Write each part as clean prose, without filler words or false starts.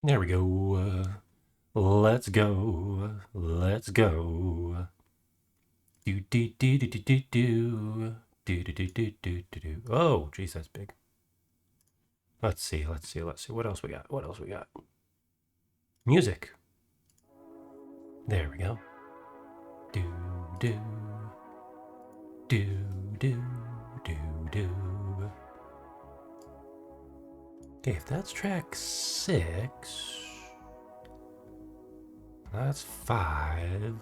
There we go. Let's go. Let's go. Do do do do do do do. Do do do do do do do. Oh, geez, that's big. Let's see. Let's see. Let's see. What else we got? What else we got? Music. There we go. Do do do do do do. Okay, if that's track 6, that's 5,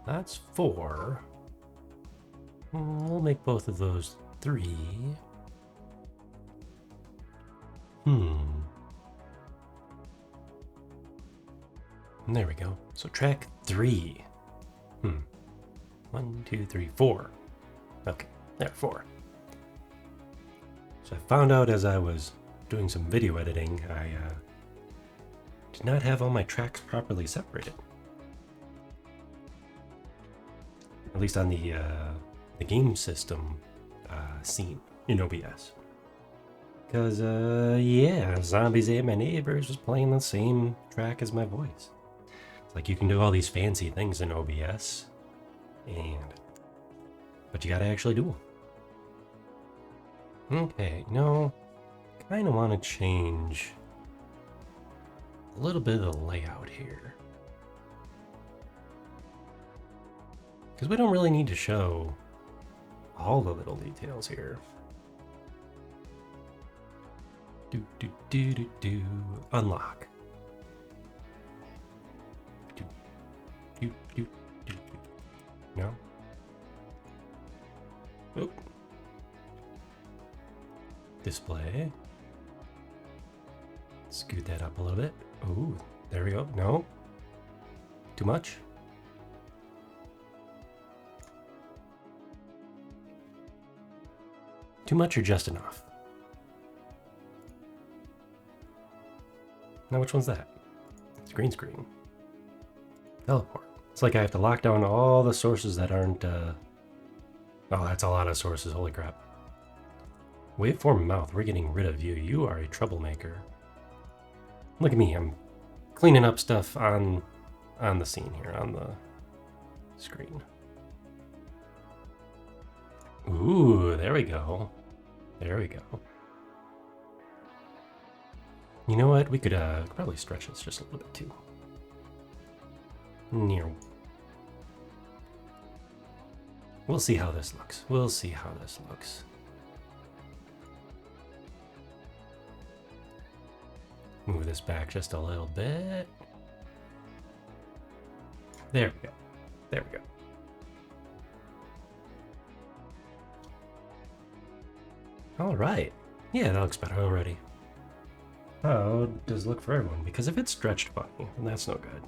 that's 4. We'll make both of those 3. There we go. So track 3. 1, 2, 3, 4. Okay, there, 4. So I found out as I was doing some video editing, I did not have all my tracks properly separated. At least on the game system scene in OBS. Because, yeah, Zombies Ate My Neighbors was playing the same track as my voice. It's like you can do all these fancy things in OBS, but you gotta actually do them. Okay, no, kind of want to change a little bit of the layout here. Because we don't really need to show all the little details here. Do do do do do. Unlock. Do do do do do. No. Oh. Display. Scoot that up a little bit. Ooh, there we go. No. Too much. Too much or just enough? Now which one's that? It's green screen. Teleport. It's like I have to lock down all the sources that aren't, Oh, that's a lot of sources, holy crap. Waveform mouth, we're getting rid of you. You are a troublemaker. Look at me, I'm cleaning up stuff on the scene here, on the screen. Ooh, there we go. There we go. You know what? We could probably stretch this just a little bit too. Near. We'll see how this looks. We'll see how this looks. Move this back just a little bit. There we go. There we go. All right. Yeah, that looks better already. How does it look for everyone? Because if it's stretched funny, then that's no good.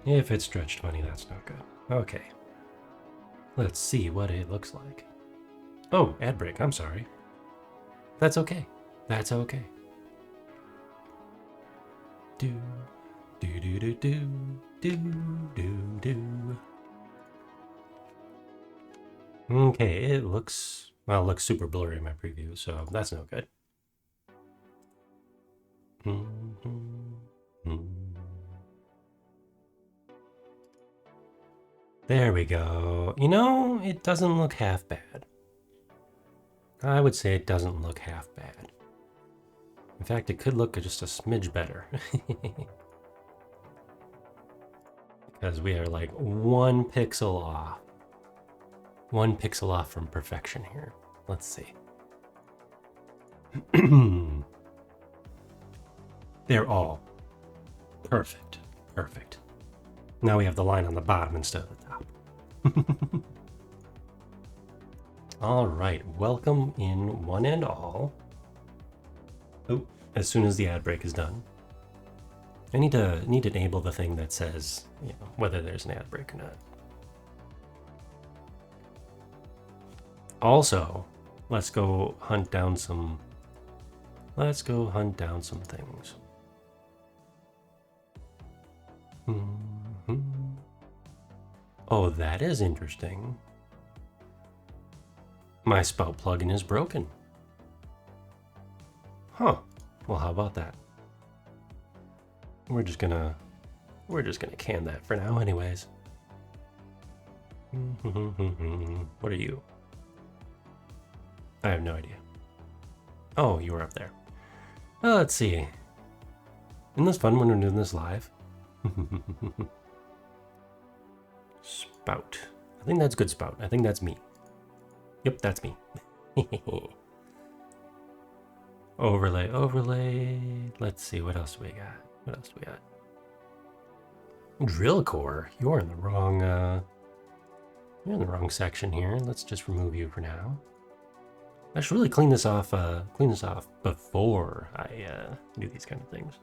If it's stretched funny, that's no good. Okay. Let's see what it looks like. Oh, ad break. I'm sorry. That's okay. That's okay. Do, do, do, do, do, do, do, do. Okay, it looks, well, it looks super blurry in my preview, so that's no good. There we go. You know, it doesn't look half bad. I would say it doesn't look half bad. In fact, it could look just a smidge better. Because we are like 1 pixel off. 1 pixel off from perfection here. Let's see. They're all perfect. Perfect. Now we have the line on the bottom instead of the top. All right, welcome in one and all. Oh, as soon as the ad break is done. I need to enable the thing that says, you know, whether there's an ad break or not. Also, let's go hunt down some things. Oh, that is interesting. My spout plugin is broken. Huh. Well, how about that? We're just gonna can that for now, anyways. What are you? I have no idea. Oh, you were up there. Well, let's see. Isn't this fun when we're doing this live? Spout. I think that's good, Spout. I think that's me. Yep, that's me. Overlay, overlay. Let's see, what else do we got? What else do we got? Drill core. You're in the wrong section here. Let's just remove you for now. I should really clean this off before I do these kind of things.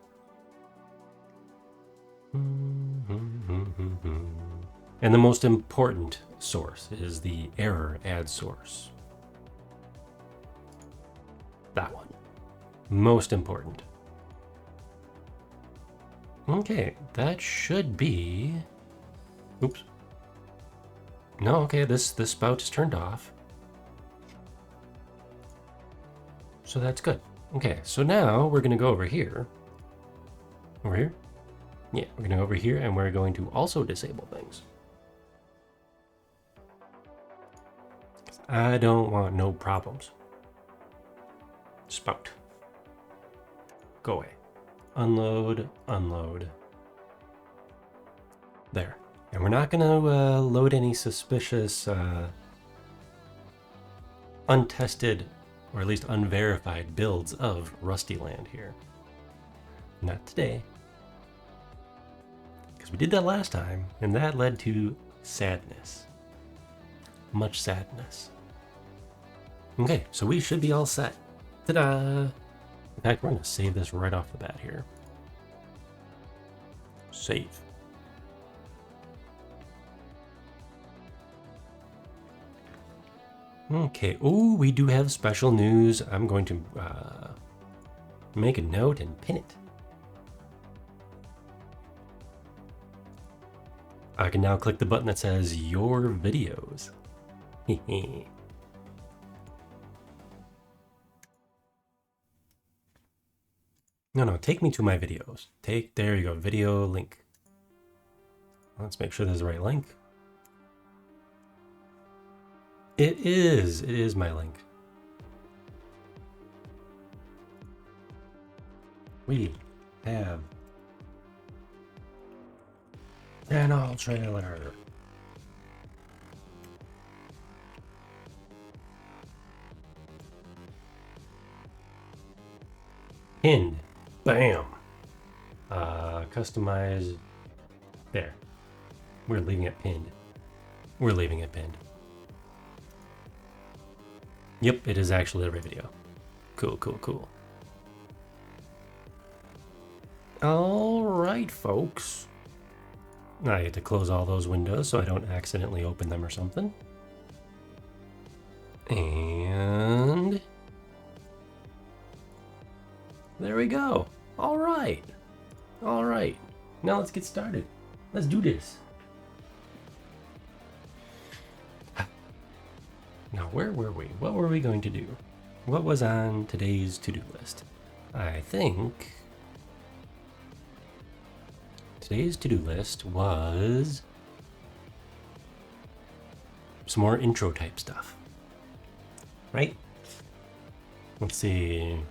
And the most important source is the error add source. That one. Most important. Okay, that should be... Oops. No, okay, this spout is turned off. So that's good. Okay, so now we're gonna go over here. Over here? Yeah, we're gonna go over here and we're going to also disable things. I don't want no problems. Spout. Go away. Unload, unload. There. And we're not gonna load any suspicious, untested, or at least unverified builds of Rusty Land here. Not today. Because we did that last time, and that led to sadness. Much sadness. Okay, so we should be all set. Ta-da! In fact, we're going to save this right off the bat here. Save. Okay, oh, we do have special news. I'm going to make a note and pin it. I can now click the button that says Your Videos. No, take me to my videos. There you go, video link. Let's make sure there's the right link. It is my link. We have an all trailer. Pinned. Bam. Customize. There. We're leaving it pinned. We're leaving it pinned. Yep, it is actually every video. Cool, cool, cool. All right, folks. I had to close all those windows so I don't accidentally open them or something. And there we go. All right. All right. Now let's get started. Let's do this. Now, where were we? What were we going to do? What was on today's to-do list? I think today's to-do list was some more intro type stuff, right? Let's see.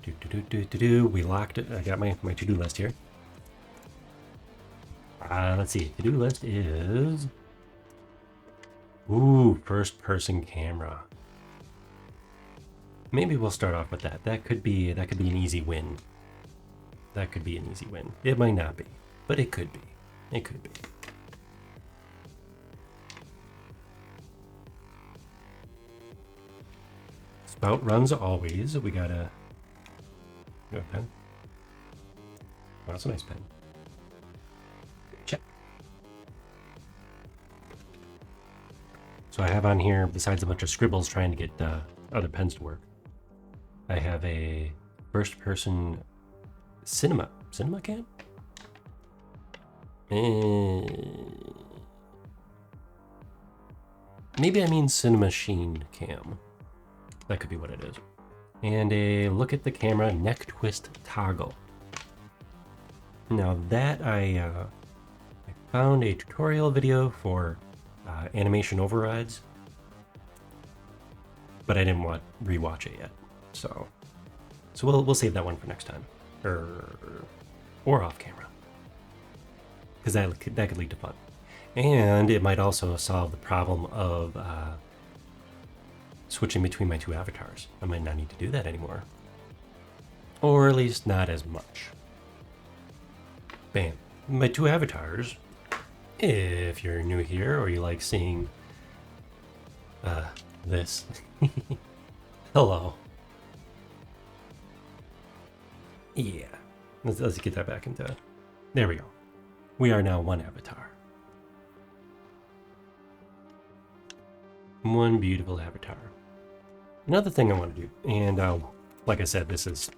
We locked it. I got my to-do list here. Let's see. To-do list is... Ooh, first-person camera. Maybe we'll start off with that. That could be an easy win. That could be an easy win. It might not be, but it could be. It could be. Spout runs always. We got a pen. Oh, that's a nice pen. Check. So I have on here, besides a bunch of scribbles trying to get other pens to work, I have a first-person cinema cam? Maybe I mean cinema sheen cam. That could be what it is. And a look at the camera neck twist toggle. Now that I found a tutorial video for animation overrides, but I didn't want rewatch it yet. So we'll save that one for next time, or off camera, because that could lead to fun, and it might also solve the problem of switching between my two avatars. I might not need to do that anymore, or at least not as much. Bam, my two avatars. If you're new here or you like seeing this, hello. Yeah, let's get that back into. There we go. We are now one avatar. One beautiful avatar. Another thing I want to do, and like I said, this is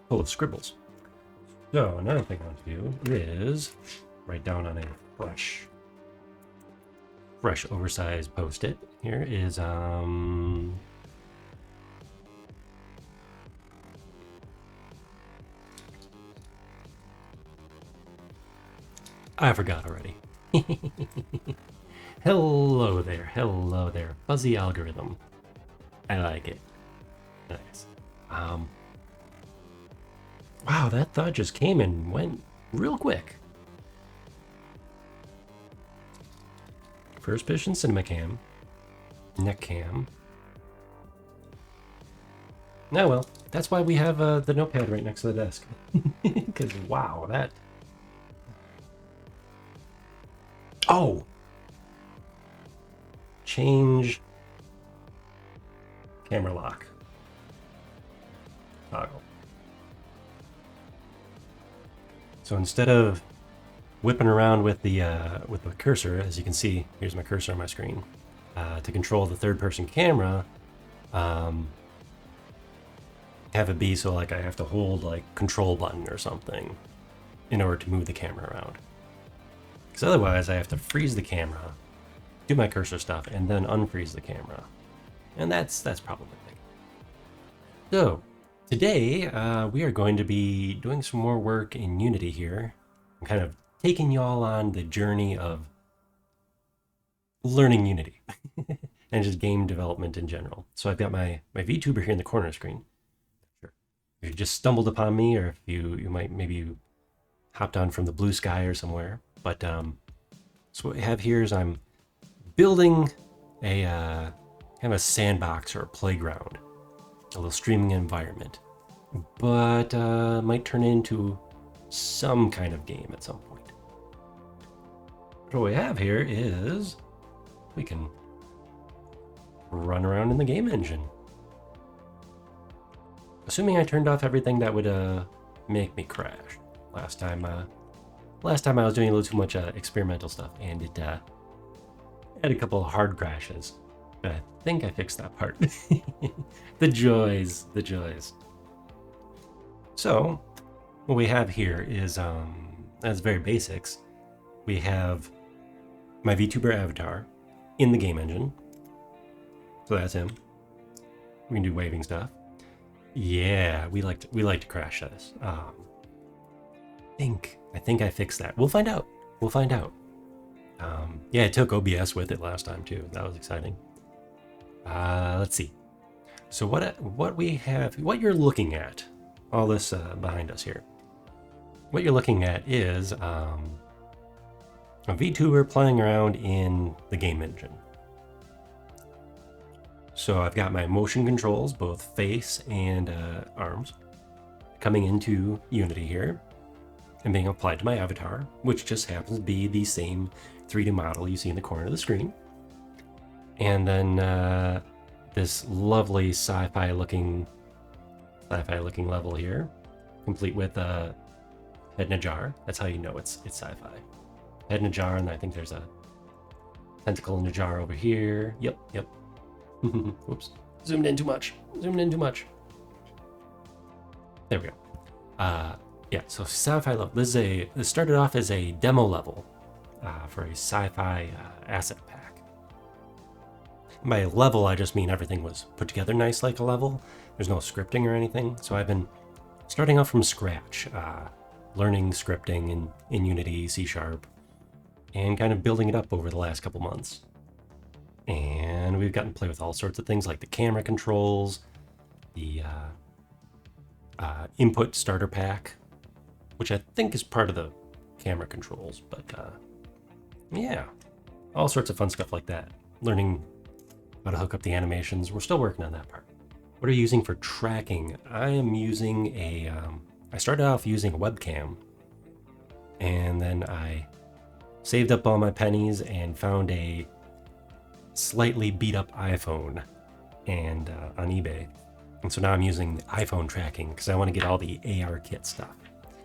full of scribbles. So another thing I want to do is write down on a fresh oversized post-it. Here is I forgot already. Hello there, fuzzy algorithm. I like it. Nice. Wow, that thought just came and went real quick. First position cinema cam, neck cam. Now, well, that's why we have the notepad right next to the desk. Because wow, that. Oh! Change camera lock. Toggle. So instead of whipping around with the cursor, as you can see, here's my cursor on my screen, to control the third-person camera, have it be so like I have to hold like control button or something in order to move the camera around. Because otherwise I have to freeze the camera, do my cursor stuff, and then unfreeze the camera. And that's problematic. So, today we are going to be doing some more work in Unity here. I'm kind of taking y'all on the journey of learning Unity and just game development in general. So I've got my Vtuber here in the corner screen. Sure. If you just stumbled upon me, or if you might maybe hopped on from the blue sky or somewhere. But so what we have here is I'm building a kind of a sandbox or a playground, a little streaming environment, but might turn into some kind of game at some point. What we have here is we can run around in the game engine. Assuming I turned off everything that would make me crash. Last time I was doing a little too much experimental stuff, and it had a couple of hard crashes. But I think I fixed that part. The joys. So what we have here is as very basics. We have my VTuber avatar in the game engine. So that's him. We can do waving stuff. Yeah, we like to crash this. I think I fixed that. We'll find out. Yeah, I took OBS with it last time too. That was exciting. Let's see. So what we have, what you're looking at, all this behind us here. What you're looking at is a VTuber playing around in the game engine. So I've got my motion controls, both face and arms, coming into Unity here and being applied to my avatar, which just happens to be the same 3D model you see in the corner of the screen. And then this lovely sci-fi looking level here, complete with a head in a jar. That's how you know it's sci-fi. Head in a jar, and I think there's a tentacle in a jar over here. Yep. Oops. Zoomed in too much. There we go. Yeah, so sci-fi level. This started off as a demo level for a sci-fi asset pack. By level, I just mean everything was put together nice like a level. There's no scripting or anything. So I've been starting off from scratch, learning scripting in Unity, C#, and kind of building it up over the last couple months. And we've gotten to play with all sorts of things like the camera controls, the input starter pack, which I think is part of the camera controls, but yeah, all sorts of fun stuff like that. Learning how to hook up the animations. We're still working on that part. What are you using for tracking? I am using I started off using a webcam, and then I saved up all my pennies and found a slightly beat up iPhone and on eBay. And so now I'm using the iPhone tracking because I want to get all the AR kit stuff,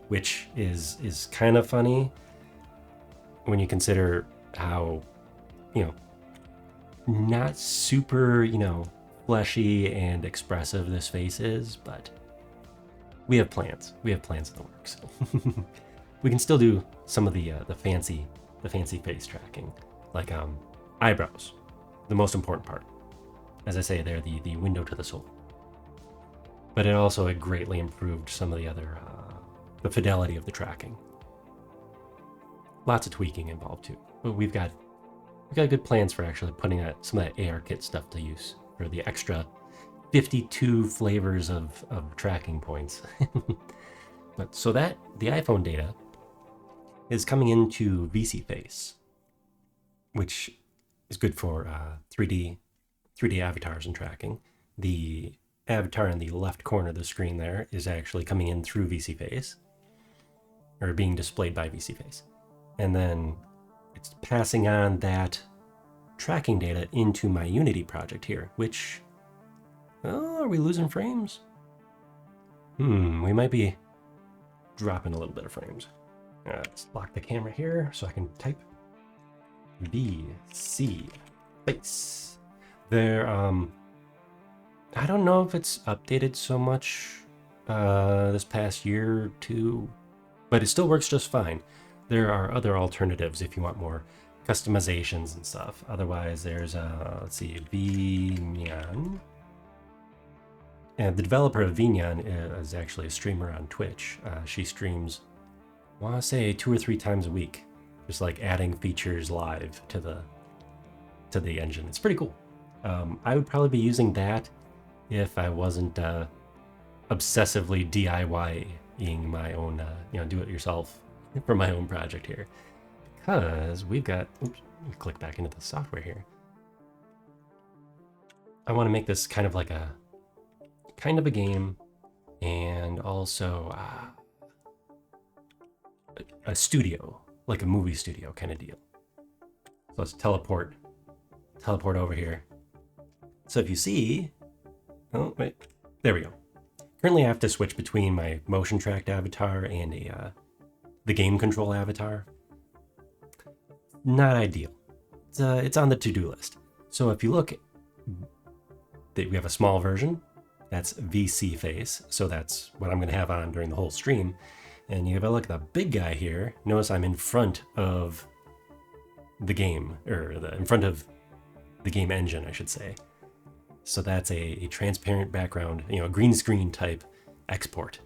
which is kind of funny when you consider how, not super, fleshy and expressive this face is, but we have plans. We have plans in the works. We can still do some of the fancy face tracking, like eyebrows, the most important part. As I say, they're the window to the soul. But it greatly improved some of the other, the fidelity of the tracking. Lots of tweaking involved too. But we've got good plans for actually putting some of that AR kit stuff to use for the extra 52 flavors of tracking points. But so that the iPhone data is coming into VC Face, which is good for 3D avatars and tracking. The avatar in the left corner of the screen there is actually coming in through VC Face, or being displayed by VC Face. And then it's passing on that tracking data into my Unity project here, which, are we losing frames? We might be dropping a little bit of frames. Let's lock the camera here so I can type VC Face. There, I don't know if it's updated so much this past year or two, but it still works just fine. There are other alternatives if you want more customizations and stuff. Otherwise, there's, let's see, Vinyan. And the developer of Vinyan is actually a streamer on Twitch. She streams, I want to say 2 or 3 times a week, just like adding features live to the engine. It's pretty cool. I would probably be using that if I wasn't obsessively DIYing my own, do-it-yourself for my own project here. Because we've got, oops, let me click back into the software here. I want to make this kind of a game, and also a studio, like a movie studio kind of deal. So let's teleport over here. So if you see, oh wait, there we go. Currently I have to switch between my motion tracked avatar and the game control avatar. Not ideal. It's on the to-do list. So if you look, we have a small version. That's VC Face. So that's what I'm going to have on during the whole stream. And you have a look at the big guy here. Notice I'm in front of the game, or in front of the game engine, I should say. So that's a transparent background, a green screen type export.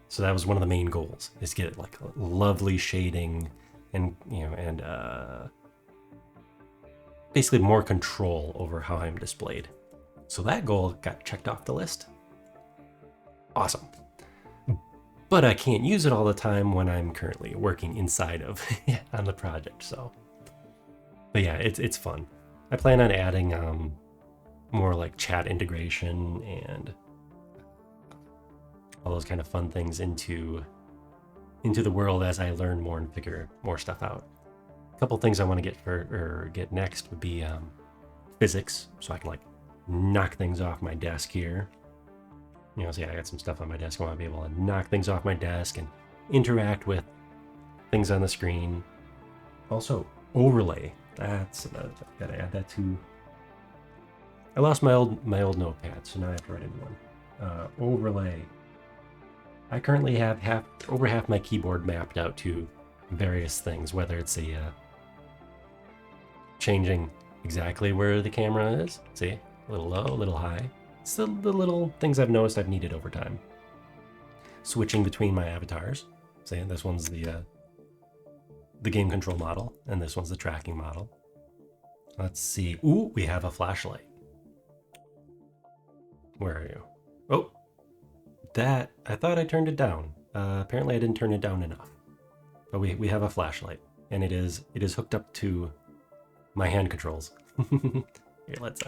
So that was one of the main goals, is to get like lovely shading and basically more control over how I'm displayed. So that goal got checked off the list. Awesome. But I can't use it all the time when I'm currently working inside of on the project. So, but yeah, it's fun. I plan on adding more like chat integration and all those kind of fun things into the world as I learn more and figure more stuff out. A couple things I want to get next would be physics, so I can like knock things off my desk here. So yeah, I got some stuff on my desk. I want to be able to knock things off my desk and interact with things on the screen. Also, overlay. That's gotta add that to. I lost my old notepad, so now I have to write a new one. Overlay. I currently have over half my keyboard mapped out to various things, whether it's changing exactly where the camera is. See, a little low, a little high. It's the little things I've noticed I've needed over time. Switching between my avatars. See, this one's the game control model, and this one's the tracking model. Let's see. Ooh, we have a flashlight. Where are you? Oh, that, I thought I turned it down. Apparently I didn't turn it down enough. But we have a flashlight, and it is hooked up to my hand controls. Here, let's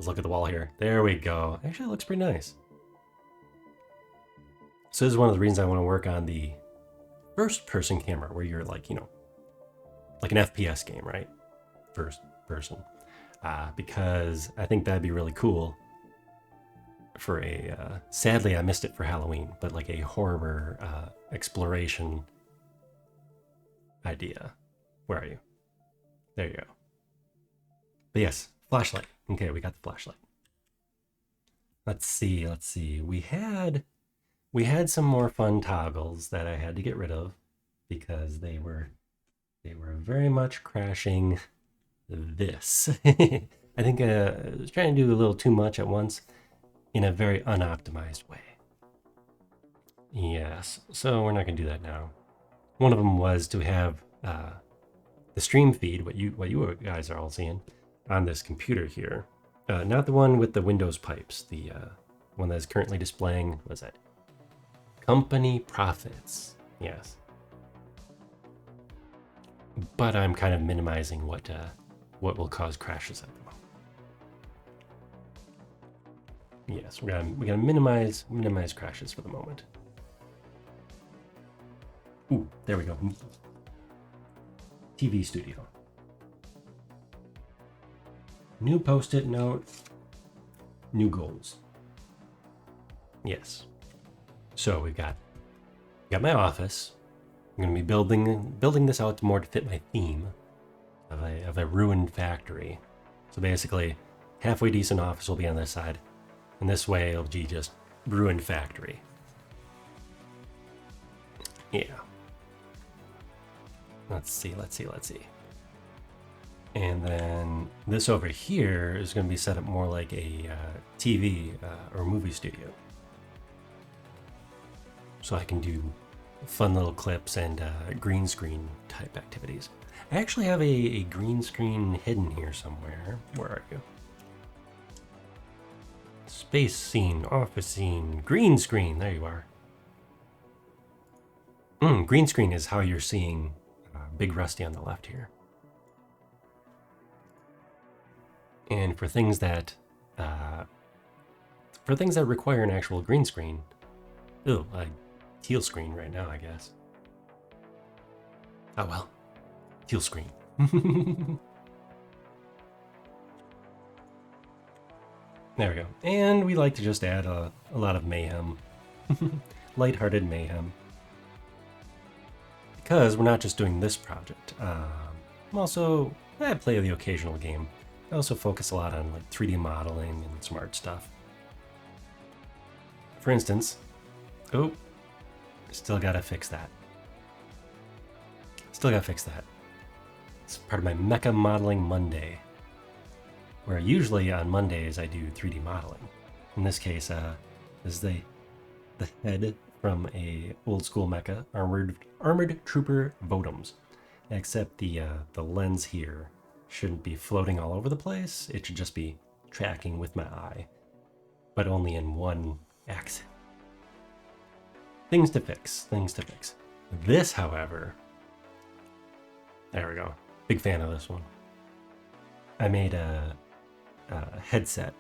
look at the wall here. There we go. Actually, it looks pretty nice. So this is one of the reasons I want to work on the first-person camera, where you're like, you know, like an FPS game, right? First person. Because I think that'd be really cool for a, sadly I missed it for Halloween, but like a horror exploration idea. Where are you? There you go. But yes, flashlight. Okay, we got the flashlight. Let's see. We had some more fun toggles that I had to get rid of because they were very much crashing this. I think I was trying to do a little too much at once in a very unoptimized way. Yes, so we're not gonna do that now. One of them was to have the stream feed, what you guys are all seeing, on this computer here. Not the one with the Windows pipes, the one that is currently displaying, what's that? Company profits, yes. But I'm kind of minimizing what will cause crashes at the moment. Yes, we're gonna minimize crashes for the moment. Ooh, there we go. TV studio. New post-it note. New goals. Yes. So we've got my office. I'm gonna be building this out more to fit my theme of a ruined factory. So basically, halfway decent office will be on this side, and this way it'll be just ruined factory. Yeah. Let's see. And then this over here is going to be set up more like a TV or movie studio. So I can do fun little clips and green screen type activities. I actually have a green screen hidden here somewhere. Where are you? Space scene, office scene, green screen. There you are. Green screen is how you're seeing Big Rusty on the left here. And for things that require an actual green screen, a teal screen right now, I guess. Oh well, teal screen. There we go. And we like to just add a lot of mayhem, lighthearted mayhem. Because we're not just doing this project. I play the occasional game. I also focus a lot on like 3D modeling and smart stuff. For instance, still gotta fix that. It's part of my Mecha Modeling Monday, where usually on Mondays I do 3D modeling. In this case, this is the head from a old school mecha, armored trooper Votums. Except the lens here shouldn't be floating all over the place. It should just be tracking with my eye, but only in one axis. Things to fix. This, however, there we go. Big fan of this one. I made a headset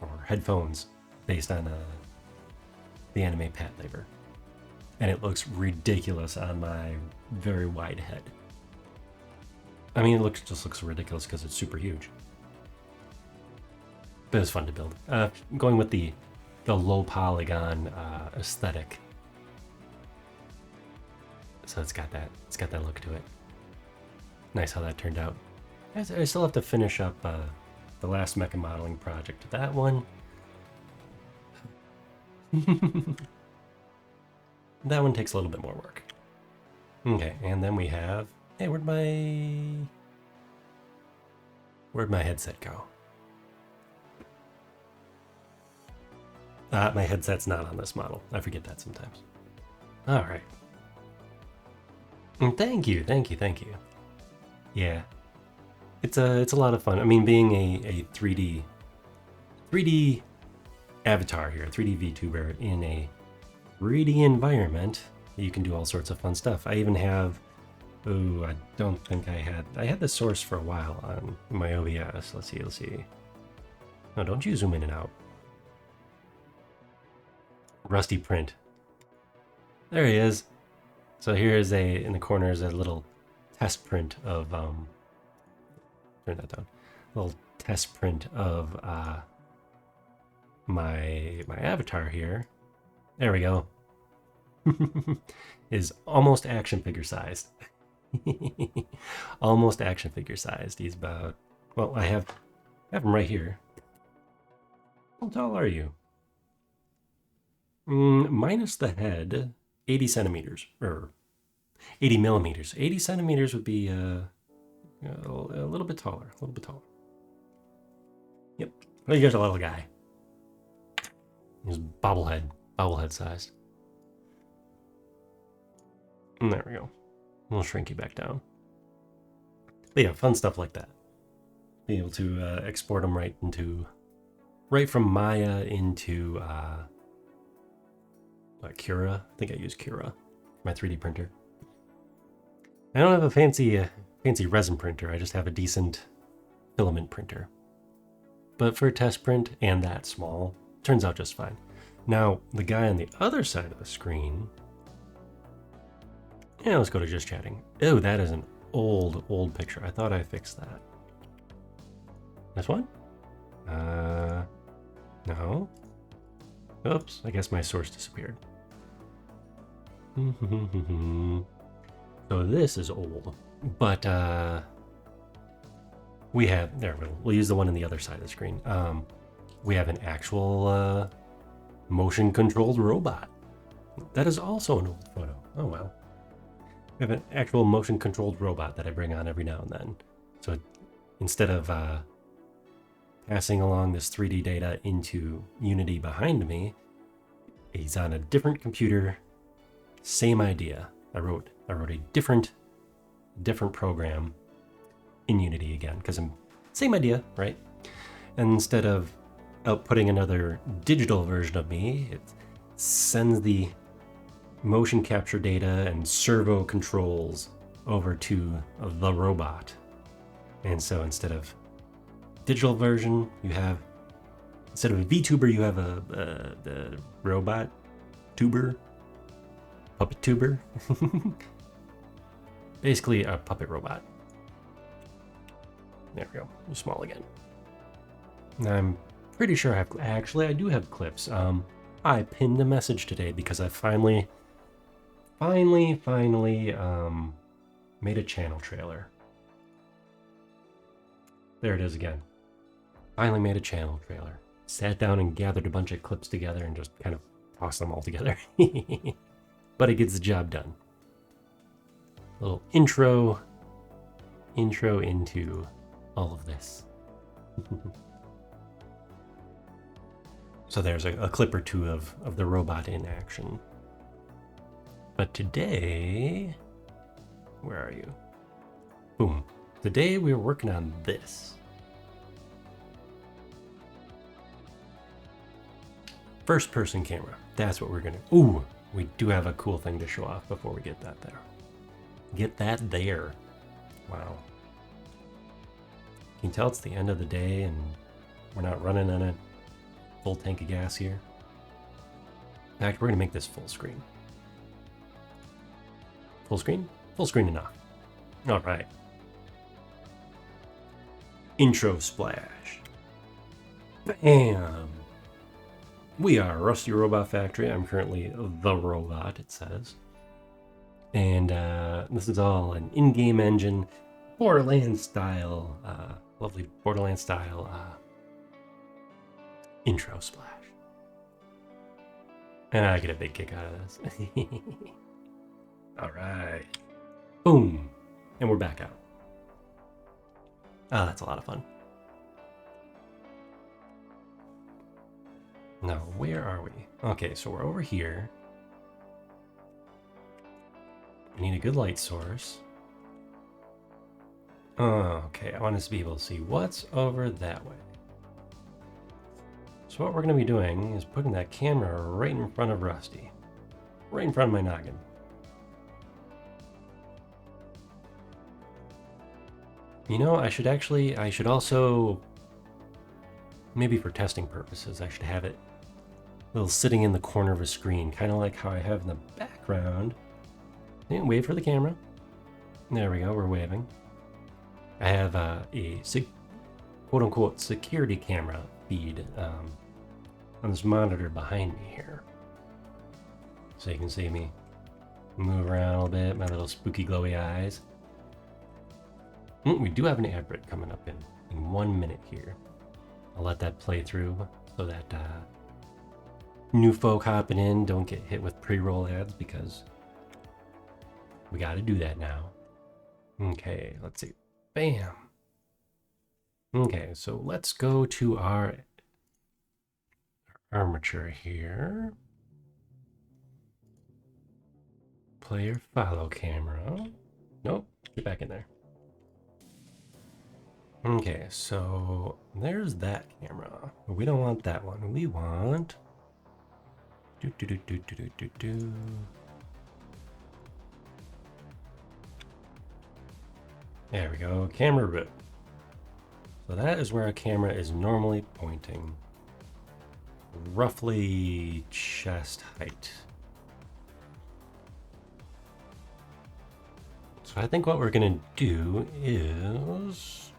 or headphones based on the anime Pat Labor. And it looks ridiculous on my very wide head. I mean, it just looks ridiculous because it's super huge. But it's fun to build. Going with the low polygon aesthetic. So it's got that look to it. Nice how that turned out. I still have to finish up the last mecha modeling project. That one. That one takes a little bit more work. Okay, and then we have... Hey, where'd my headset go? My headset's not on this model. I forget that sometimes. All right. And thank you. Yeah, it's a lot of fun. I mean, being a 3D avatar here, 3D VTuber in a 3D environment, you can do all sorts of fun stuff. I even have, oh, I don't think I had the source for a while on my OBS. Let's see. No, don't you zoom in and out. Rusty print. There he is. So here is in the corner is a little test print of, turn that down. A little test print of my avatar here. There we go. Is almost action figure sized. Almost action figure sized. He's about, well, I have him right here. How tall are you? Minus the head, 80 centimeters, or 80 millimeters. 80 centimeters would be a little bit taller, Yep. Well, here's a little guy. He's bobblehead sized. And there we go. We'll shrink you back down. But yeah, fun stuff like that. Be able to export them right from Maya into Cura. I think I use Cura, my 3D printer. I don't have a fancy resin printer. I just have a decent filament printer. But for a test print and that small, turns out just fine. Now, the guy on the other side of the screen. Yeah, let's go to just chatting. Oh, that is an old picture. I thought I fixed that. This one? No. Oops, I guess my source disappeared. So this is old, but we have, there, we'll use the one on the other side of the screen. We have an actual motion controlled robot. That is also an old photo. Oh, wow. We have an actual motion controlled robot that I bring on every now and then. So instead of passing along this 3D data into Unity behind me, he's on a different computer. Same idea. I wrote a different program in Unity again, because I'm same idea, right? And instead of outputting another digital version of me, it sends the motion capture data and servo controls over to the robot. And so instead of digital version, instead of a VTuber, you have the robot tuber, puppet tuber. Basically a puppet robot. There we go. Small again. I'm pretty sure I do have clips. I pinned a message today because I finally made a channel trailer. There it is again. Finally made a channel trailer. Sat down and gathered a bunch of clips together and just kind of tossed them all together. But it gets the job done. A little intro into all of this. So there's a clip or two of the robot in action. But today, where are you? Boom. Today we're working on this. First person camera. That's what we're gonna. Ooh, we do have a cool thing to show off before we get that there. Get that there. Wow. Can you tell it's the end of the day and we're not running on a full tank of gas here? In fact, we're gonna make this full screen. Full screen? Full screen enough. All right. Intro splash. Bam. We are Rusty Robot Factory. I'm currently the robot, it says. And this is all an in-game engine, Borderlands style, lovely Borderlands style intro splash. And I get a big kick out of this. All right. Boom. And we're back out. Oh, that's a lot of fun. Now, where are we? Okay, so we're over here. I need a good light source. Oh, okay, I want us to be able to see what's over that way. So what we're going to be doing is putting that camera right in front of Rusty. Right in front of my noggin. You know, I should also, maybe for testing purposes, I should have it a little sitting in the corner of a screen, kind of like how I have in the background. And wave for the camera. There we go, we're waving. I have a quote-unquote security camera feed on this monitor behind me here. So you can see me move around a little bit, my little spooky glowy eyes. We do have an ad break coming up in 1 minute here. I'll let that play through so that new folk hopping in don't get hit with pre-roll ads, because we got to do that now. Okay, let's see. Bam. Okay, so let's go to our armature here. Player follow camera. Nope, get back in there. Okay, so there's that camera. We don't want that one. We want... There we go, camera root. So that is where a camera is normally pointing. Roughly chest height. So I think what we're gonna do is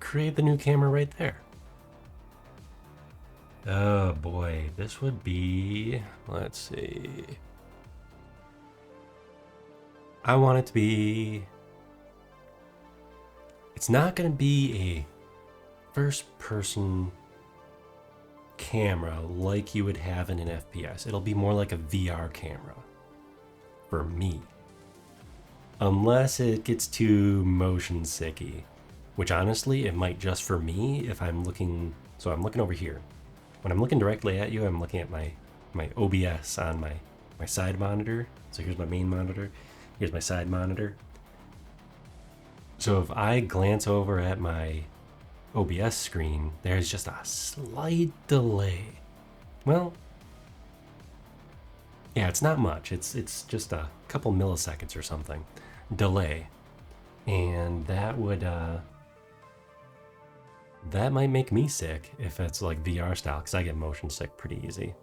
create the new camera right there. Oh boy, this would be, let's see. I want it to be, it's not gonna be a first person camera like you would have in an FPS. It'll be more like a VR camera for me. Unless it gets too motion sicky, which honestly, it might just for me if I'm looking, so I'm looking over here. When I'm looking directly at you, I'm looking at my OBS on my side monitor. So here's my main monitor, here's my side monitor. So if I glance over at my OBS screen, there's just a slight delay. Well, yeah, it's not much. It's just a couple milliseconds or something delay. And that would, that might make me sick if it's like VR style, because I get motion sick pretty easy.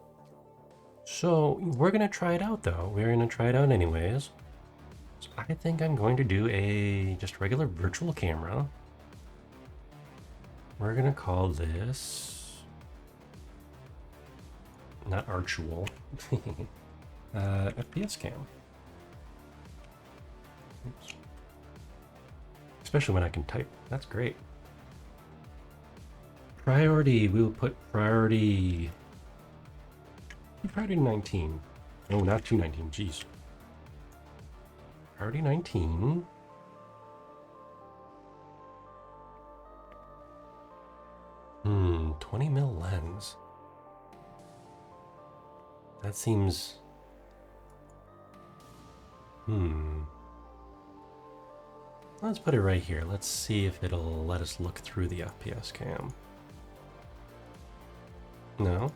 So we're gonna try it out though. We're gonna try it out anyways. So I think I'm going to do a just regular virtual camera. We're gonna call this not Archual. FPS cam. Oops. Especially when I can type. That's great. Priority, we will put priority 19. No, not 219, jeez. Priority 19. Hmm, 20 mil lens. That seems... Let's put it right here. Let's see if it'll let us look through the FPS cam. No?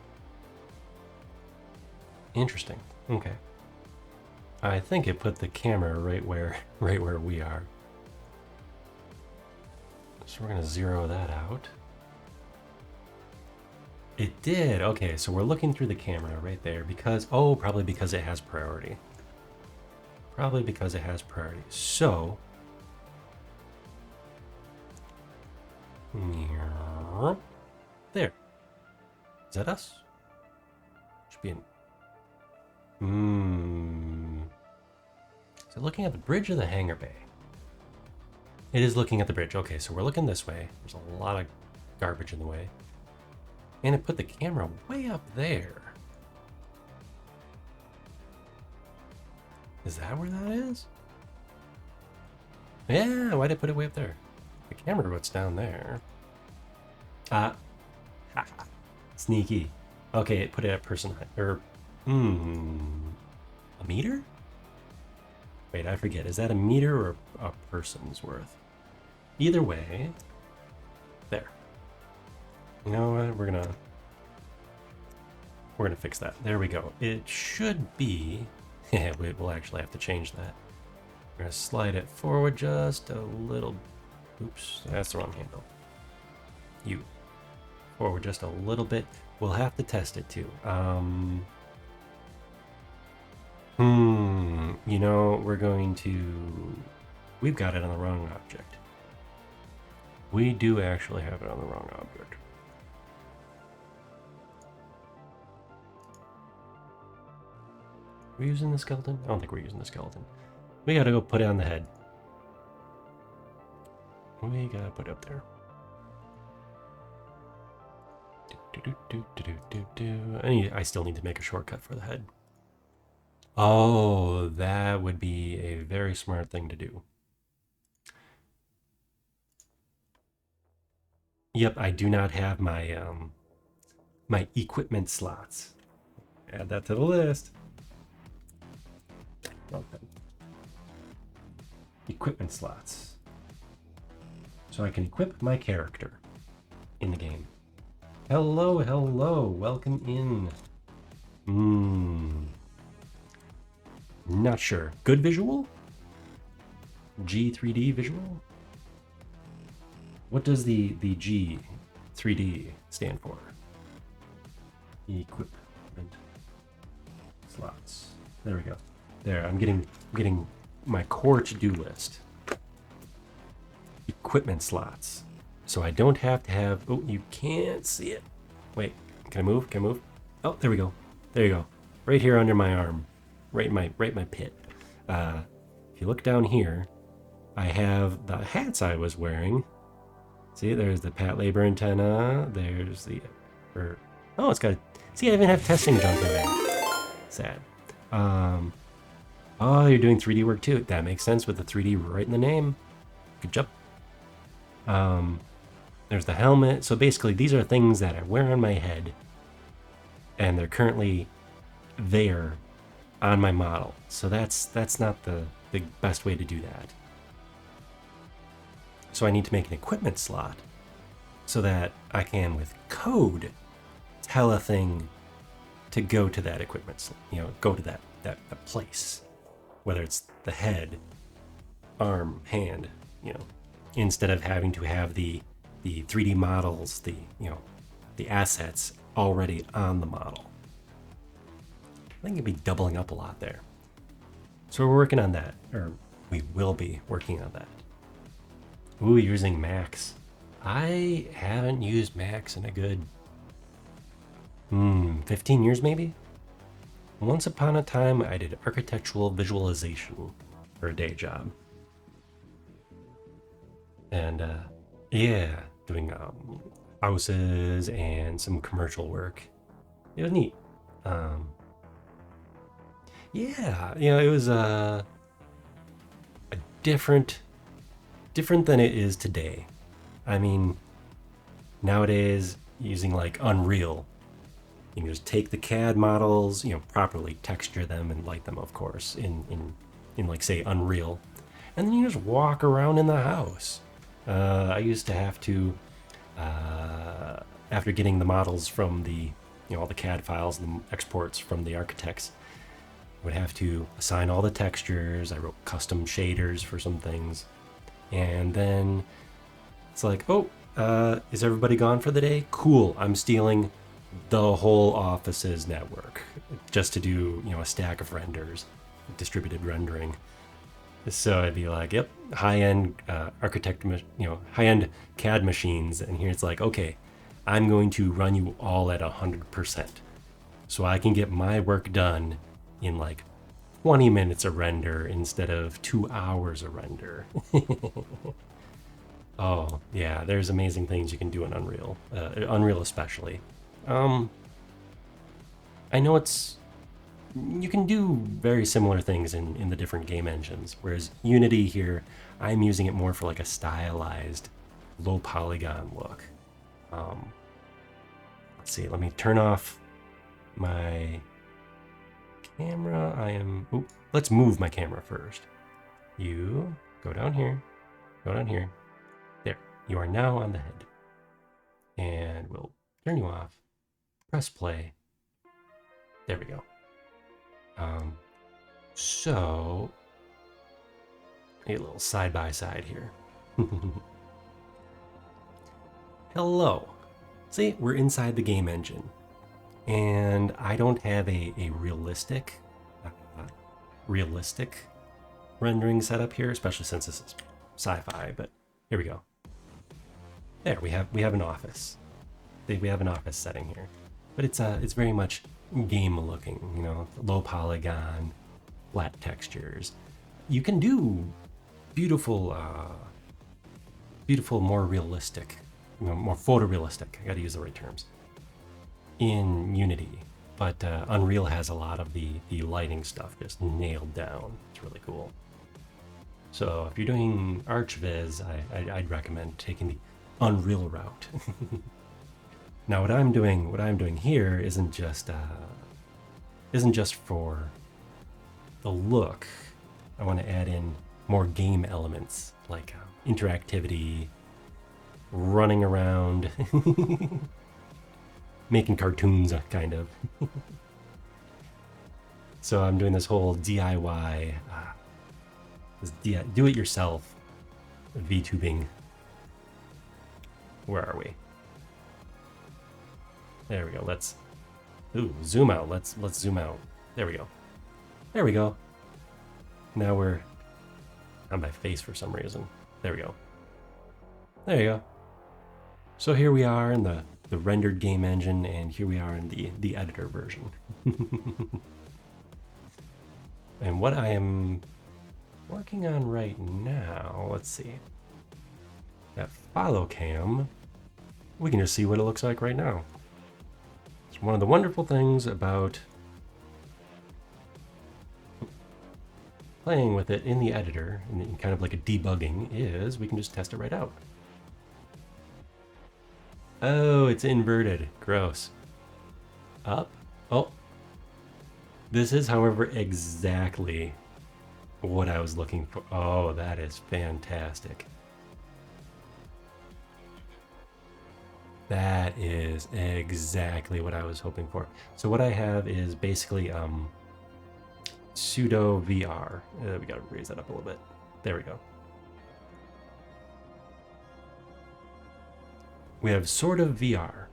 Interesting. Okay. I think it put the camera right where we are. So we're gonna zero that out. It did. Okay, so we're looking through the camera right there because, oh, probably because it has priority. Probably because it has priority. So, there. Is that us? Should be in. Is it looking at the bridge or the hangar bay? It is looking at the bridge. Okay, so we're looking this way. There's a lot of garbage in the way. And it put the camera way up there. Is that where that is? Yeah, why'd it put it way up there? The camera what's down there. Sneaky. Okay, it put it at person height. Or, A meter? Wait, I forget. Is that a meter or a person's worth? Either way, there. You know what? We're gonna fix that. There we go. It should be. Yeah, we'll actually have to change that. We're gonna slide it forward just a little. Oops, that's the wrong handle. You forward just a little bit. We'll have to test it too. You know, we're going to. We've got it on the wrong object. We do actually have it on the wrong object. Are we using the skeleton? I don't think we're using the skeleton. We gotta go put it on the head. We gotta put it up there. I still need to make a shortcut for the head. Oh, that would be a very smart thing to do. Yep, I do not have my my equipment slots. Add that to the list. Okay. Equipment slots. So I can equip my character in the game. Hello, hello, welcome in. Not sure. Good visual? G 3D visual? What does the G 3D stand for? Equipment slots. There we go. There, I'm getting my core to-do list. Equipment slots. So I don't have to have. Oh, you can't see it. Wait, can I move? Can I move? Oh, there we go. There you go. Right here under my arm, right in my pit. If you look down here, I have the hats I was wearing. See, there's the Pat Labor antenna. There's the. Oh, it's got. See, I even have testing junk in there. Sad. Oh, you're doing 3D work too. That makes sense with the 3D right in the name. Good job. There's the helmet. So basically, these are things that I wear on my head, and they're currently there on my model. So that's not the best way to do that. So I need to make an equipment slot so that I can, with code, tell a thing to go to that equipment, go to that place, whether it's the head, arm, hand, instead of having to have the 3D models, the assets already on the model. I think it'd be doubling up a lot there. So we're working on that, or we will be working on that. Ooh, using Max. I haven't used Max in a good 15 years maybe? Once upon a time, I did architectural visualization for a day job. And yeah, doing houses and some commercial work. It was neat. Yeah, it was a different than it is today. I mean, nowadays, using like Unreal, you can just take the CAD models, properly texture them and light them, of course, in like, say, Unreal, and then you just walk around in the house. I used to have to, after getting the models from the, all the CAD files and the exports from the architects, would have to assign all the textures. I wrote custom shaders for some things. And then it's like, oh, is everybody gone for the day? Cool, I'm stealing the whole office's network just to do, a stack of renders, distributed rendering. So I'd be like, yep, high-end high-end CAD machines. And here it's like, okay, I'm going to run you all at 100%. So I can get my work done in like 20 minutes of render instead of 2 hours of render. Oh, yeah, there's amazing things you can do in Unreal. Unreal especially. I know you can do very similar things in the different game engines, whereas Unity here, I'm using it more for like a stylized, low polygon look. Let's see, let me turn off my camera, I am... Oop, let's move my camera first. You go down here. Go down here. There. You are now on the head. And we'll turn you off. Press play. There we go. So... a little side-by-side here. Hello. See, we're inside the game engine. And I don't have a realistic rendering setup here, especially since this is sci-fi, but here we go. There, we have an office. We have an office setting here. But it's very much game looking, you know, low polygon, flat textures. You can do beautiful, more realistic, you know, more photorealistic. I gotta use the right terms. In Unity, but Unreal has a lot of the lighting stuff just nailed down. It's really cool. So if you're doing ArchViz, I'd recommend taking the Unreal route. Now what I'm doing here isn't just for the look. I want to add in more game elements like interactivity, running around, making cartoons, kind of. So I'm doing this whole DIY, do-it-yourself VTubing. Where are we? There we go. Let's zoom out. Let's zoom out. There we go. There we go. Now we're on my face for some reason. There we go. There you go. So here we are in the rendered game engine, and here we are in the editor version. And what I am working on right now, let's see. That follow cam, we can just see what it looks like right now. It's one of the wonderful things about playing with it in the editor, and kind of like a debugging, is we can just test it right out. Oh, it's inverted. Gross. Up. Oh. This is, however, exactly what I was looking for. Oh, that is fantastic. That is exactly what I was hoping for. So what I have is basically pseudo VR. We gotta raise that up a little bit. There we go. We have sort of VR,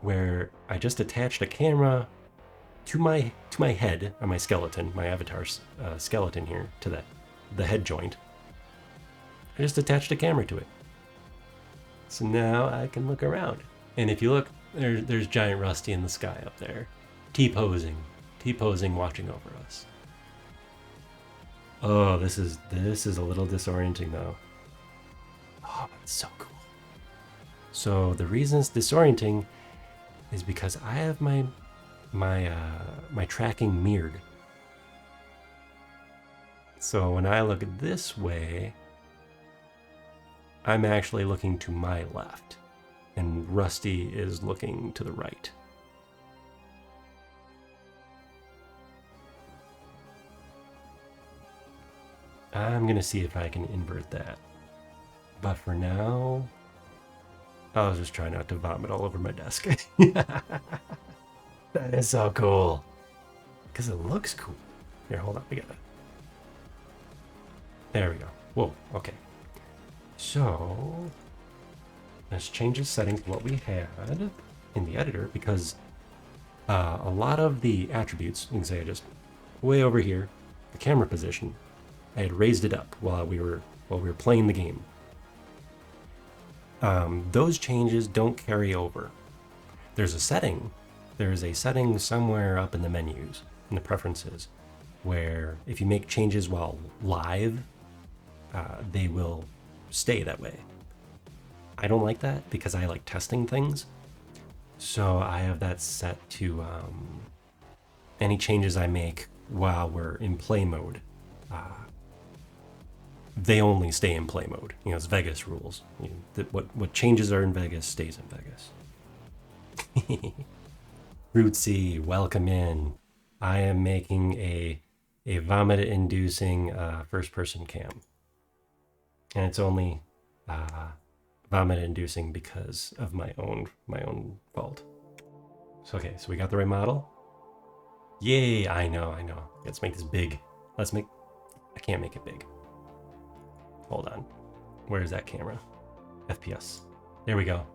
where I just attached a camera to my head, or my skeleton, my avatar's skeleton here, to the head joint. I just attached a camera to it. So now I can look around. And if you look, there's giant Rusty in the sky up there. T-posing watching over us. Oh, this is a little disorienting though. Oh, that's so cool. So the reason it's disorienting is because I have my tracking mirrored. So when I look this way, I'm actually looking to my left, and Rusty is looking to the right. I'm gonna see if I can invert that. But for now, I was just trying not to vomit all over my desk. That is so cool. Because it looks cool. Here, hold on, we got it. There we go. Whoa, okay. So, let's change the settings to what we had in the editor, because a lot of the attributes, you can say just way over here, the camera position, I had raised it up while we were playing the game. Those changes don't carry over. There's a setting somewhere up in the menus, in the preferences, where if you make changes while live, they will stay that way. I don't like that because I like testing things. So I have that set to any changes I make while we're in play mode, they only stay in play mode. You know, it's Vegas rules. What changes are in Vegas stays in Vegas. Rootsy, welcome in. I am making a vomit-inducing first-person cam, and it's only vomit-inducing because of my own fault. So okay, so we got the right model. Yay! I know. Let's make this big. I can't make it big. Hold on. Where is that camera? FPS. There we go.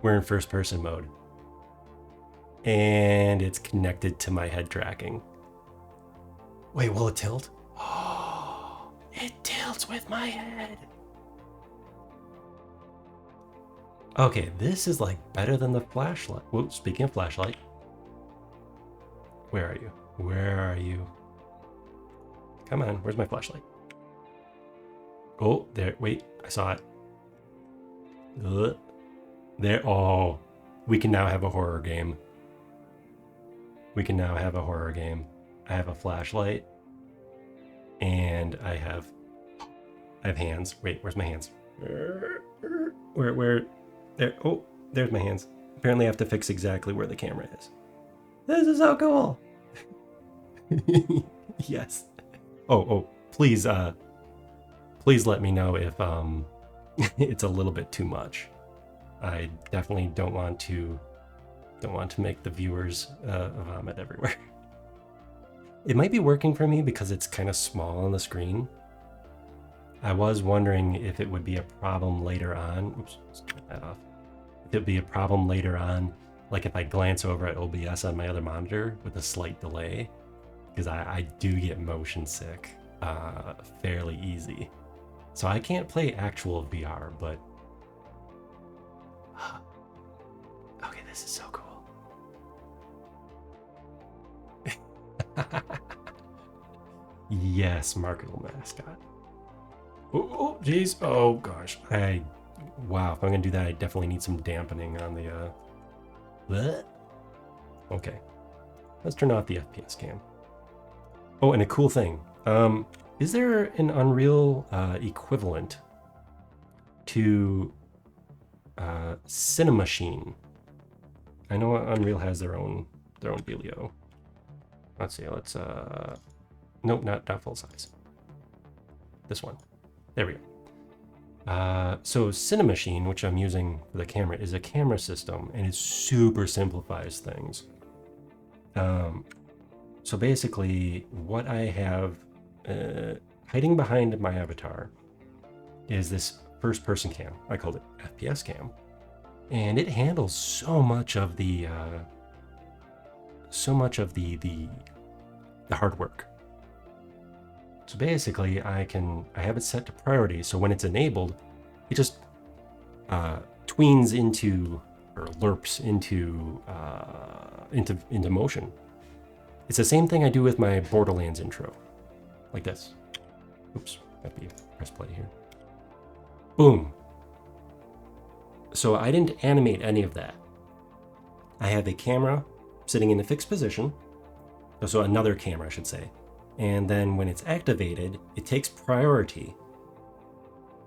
We're in first-person mode. And it's connected to my head tracking. Wait, will it tilt? Oh, it tilts with my head. Okay, this is like better than the flashlight. Whoa, speaking of flashlight. Where are you? Where are you? Come on, where's my flashlight? Oh, there, wait, I saw it. There, oh, we can now have a horror game. We can now have a horror game. I have a flashlight, and I have hands. Wait, where's my hands? Where? There. Oh, there's my hands. Apparently, I have to fix exactly where the camera is. This is so cool. Yes. Oh, please let me know if it's a little bit too much. I definitely don't want to make the viewers vomit everywhere. It might be working for me because it's kind of small on the screen. I was wondering if it would be a problem later on. Oops, let's turn that off. If it'd be a problem later on, like if I glance over at OBS on my other monitor with a slight delay, because I do get motion sick fairly easy. So I can't play actual VR, but okay, this is so cool. Yes, marketable mascot. Oh, jeez. Oh, gosh. Wow, if I'm going to do that, I definitely need some dampening on the, Okay. Let's turn off the FPS cam. Oh, and a cool thing. Is there an Unreal equivalent to Cinemachine? I know Unreal has their own dealio. Let's see. Let's nope, not full size. This one. There we go. So Cinemachine, which I'm using for the camera, is a camera system, and it super simplifies things. So basically, what I have hiding behind my avatar is this first-person cam. I called it FPS cam, and it handles so much of the hard work. So basically, I have it set to priority. So when it's enabled, it just tweens into or lerps into motion. It's the same thing I do with my Borderlands intro, like this. Oops, have to press play here. Boom. So I didn't animate any of that. I have a camera sitting in a fixed position. So another camera, I should say. And then when it's activated, it takes priority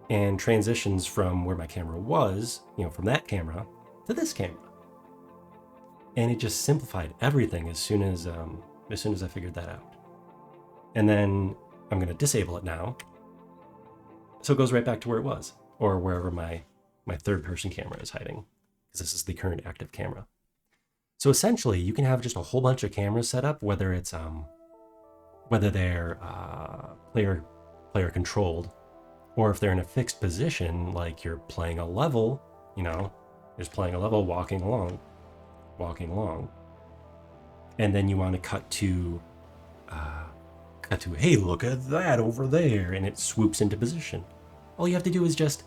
and transitions from where my camera was, from that camera to this camera. And it just simplified everything as soon as I figured that out. And then I'm going to disable it now. So it goes right back to where it was, or wherever my third person camera is hiding, because this is the current active camera. So essentially, you can have just a whole bunch of cameras set up, whether they're player controlled, or if they're in a fixed position, like you're playing a level, just playing a level, walking along, and then you want to cut to, hey, look at that over there, and it swoops into position. All you have to do is just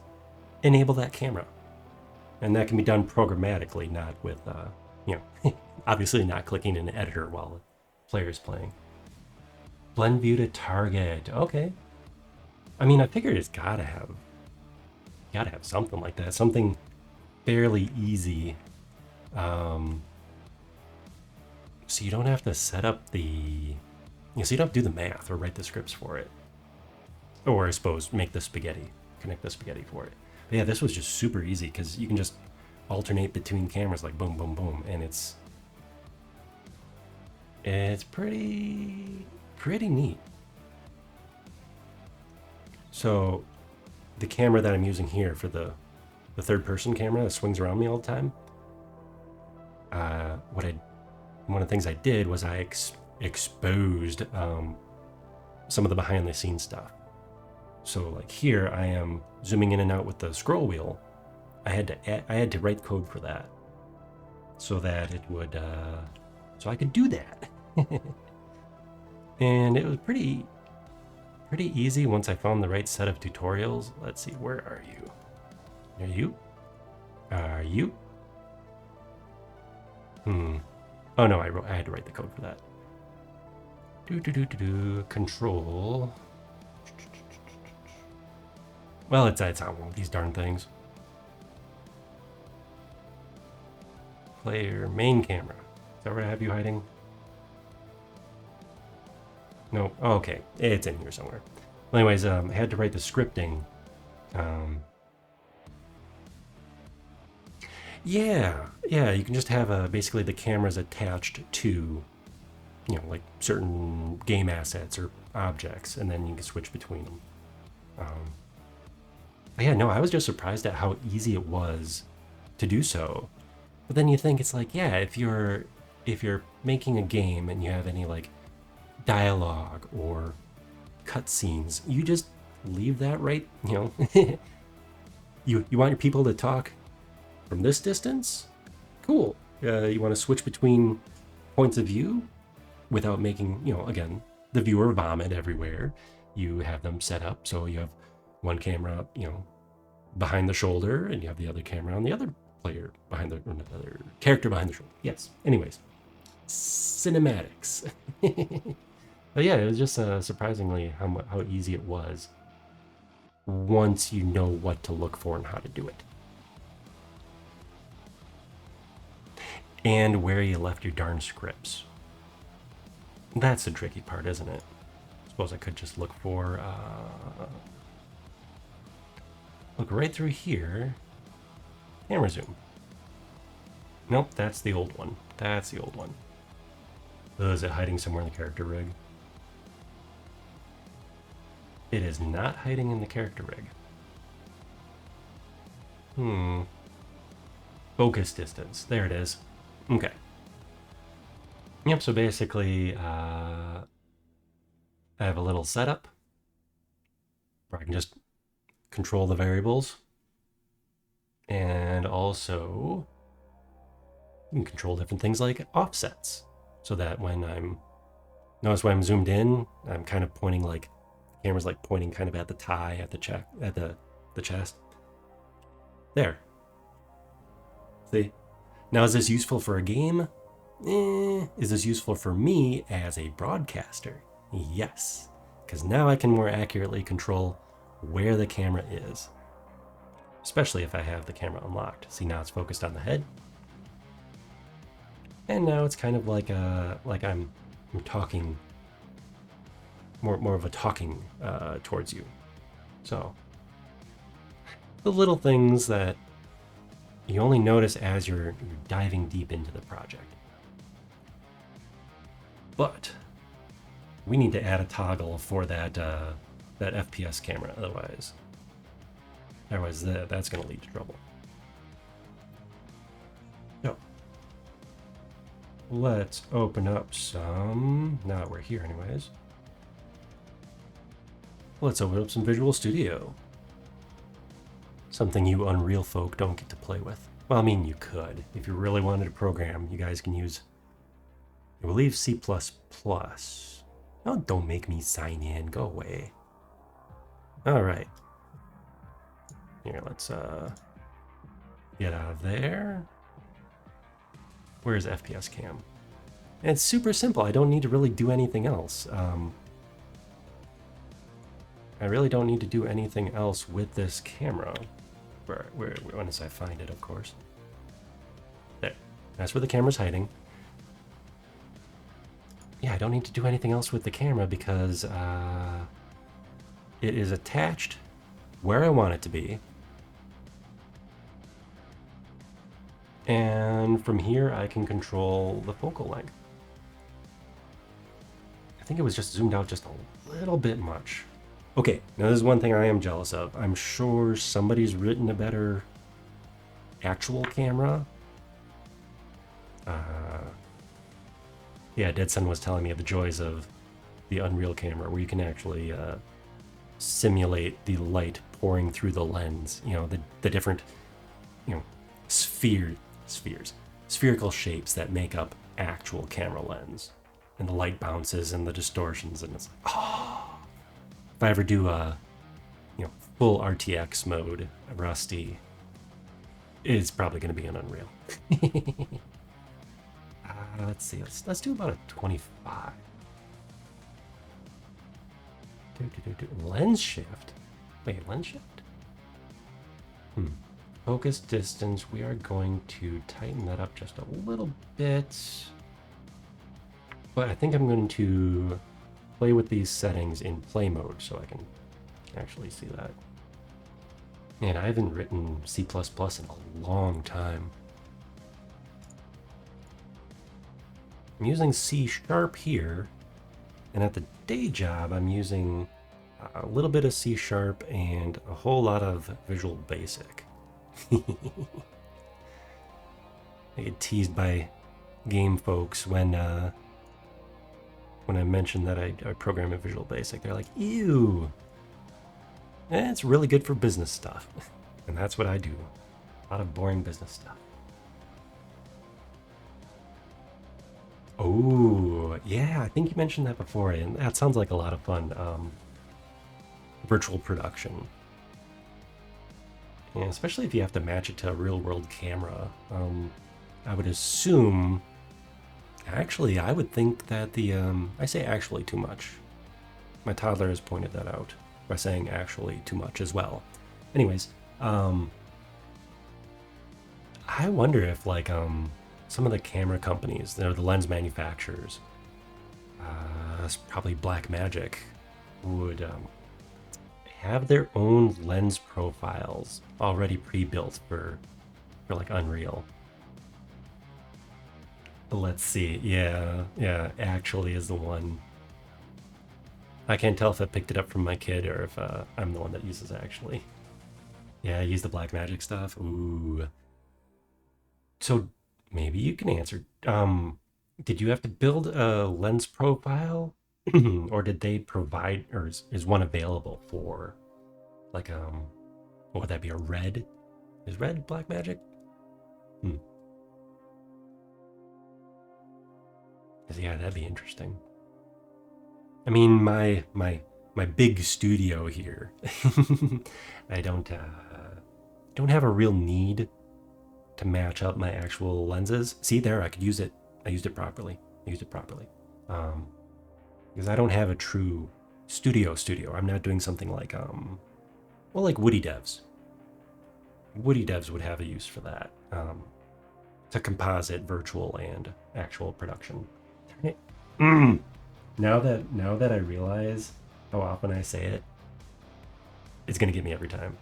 enable that camera, and that can be done programmatically, not with, obviously not clicking in an editor while the player is playing. Blend view to target. Okay. I mean, I figured it's gotta have something like that, something fairly easy. So you don't have to set up so you don't have to do the math or write the scripts for it. Or I suppose connect the spaghetti for it. But yeah, this was just super easy because you can just alternate between cameras like boom, boom, boom, and It's pretty neat. So the camera that I'm using here for the third person camera that swings around me all the time, one of the things I did was I exposed some of the behind the scenes stuff. So like here I am zooming in and out with the scroll wheel. I had to write code for that so that it would so I could do that. And it was pretty easy once I found the right set of tutorials. Let's see, where are you? Are you? Are you? Oh no, I had to write the code for that. Control. Well, it's on one of these darn things. Player main camera. Is that where I have you hiding? No. Oh, okay. It's in here somewhere. Well, anyways, I had to write the scripting. Yeah, you can just have basically the cameras attached to, like certain game assets or objects, and then you can switch between them. But yeah, no, I was just surprised at how easy it was to do so. But then you think it's like, yeah, if you're making a game and you have any like dialogue or cutscenes, you just leave that right, you want your people to talk from this distance? Cool. You want to switch between points of view without making, again, the viewer vomit everywhere. You have them set up so you have one camera, behind the shoulder, and you have the other camera on the other player behind the other character behind the shoulder. Yes. Anyways, cinematics. But yeah, it was just surprisingly how easy it was once you know what to look for and how to do it. And where you left your darn scripts. That's the tricky part, isn't it? I suppose I could just look right through here. Camera zoom. Nope, that's the old one. Is it hiding somewhere in the character rig? It is not hiding in the character rig. Focus distance. There it is. Okay. Yep, so basically, I have a little setup where I can just control the variables. And also, you can control different things like offsets. So that notice when I'm zoomed in, I'm kind of pointing like, the camera's like pointing kind of at the thigh, at the chest. There. See? Now, is this useful for a game? Is this useful for me as a broadcaster? Yes, because now I can more accurately control where the camera is, especially if I have the camera unlocked. See, now it's focused on the head, and now it's kind of like I'm talking, more of a talking towards you. So the little things that you only notice as you're diving deep into the project. But we need to add a toggle for that FPS camera, otherwise that's going to lead to trouble. So let's open up some. Now that we're here, anyways. Let's open up some Visual Studio. Something you Unreal folk don't get to play with. Well, I mean, you could. If you really wanted to program, you guys can use, I believe, C++. Oh, don't make me sign in. Go away. All right. Here, let's get out of there. Where's FPS cam? And it's super simple. I don't need to really do anything else. I really don't need to do anything else with this camera. Where once I find it, of course. There. That's where the camera's hiding. Yeah, I don't need to do anything else with the camera because it is attached where I want it to be. And from here, I can control the focal length. think it was just zoomed out just a little bit much. Okay, now this is one thing I am jealous of. I'm sure somebody's written a better actual camera. Yeah, Dead Sun was telling me of the joys of the Unreal camera, where you can actually simulate the light pouring through the lens. You know, the different, you know, spherical shapes that make up actual camera lens, and the light bounces and the distortions, and it's like, oh. If I ever do a, you know, full RTX mode, Rusty, it's probably going to be an Unreal. Let's see. Let's do about a 25. Lens shift. Wait, lens shift? Focus distance. We are going to tighten that up just a little bit. But I think I'm going to play with these settings in play mode so I can actually see that. Man, I haven't written C++ in a long time. I'm using C# here, and at the day job I'm using a little bit of C# and a whole lot of Visual Basic. I get teased by game folks when I mention that I program in Visual Basic. They're like, ew, it's really good for business stuff. And that's what I do. A lot of boring business stuff. Oh, yeah, I think you mentioned that before, and that sounds like a lot of fun. Virtual production. And especially if you have to match it to a real-world camera. I would assume... Actually, I would think that the... I say actually too much. My toddler has pointed that out by saying actually too much as well. Anyways, I wonder if, like, some of the camera companies, they're the lens manufacturers, probably Blackmagic, would have their own lens profiles already pre-built for like Unreal. Let's see. Yeah, actually is the one. I can't tell if I picked it up from my kid or if I'm the one that uses actually. Yeah, I use the Blackmagic stuff. Ooh. So maybe you can answer. Did you have to build a lens profile, or did they provide, or is one available for, like, what would that be? A red? Is red Blackmagic? Yeah, that'd be interesting. I mean, my big studio here, I don't have a real need to match up my actual lenses. See there, I could use it. I used it properly. Because I don't have a true studio. I'm not doing something like well, like Woody Devs. Woody Devs would have a use for that. To composite virtual and actual production. Now that I realize how often I say it, it's gonna get me every time.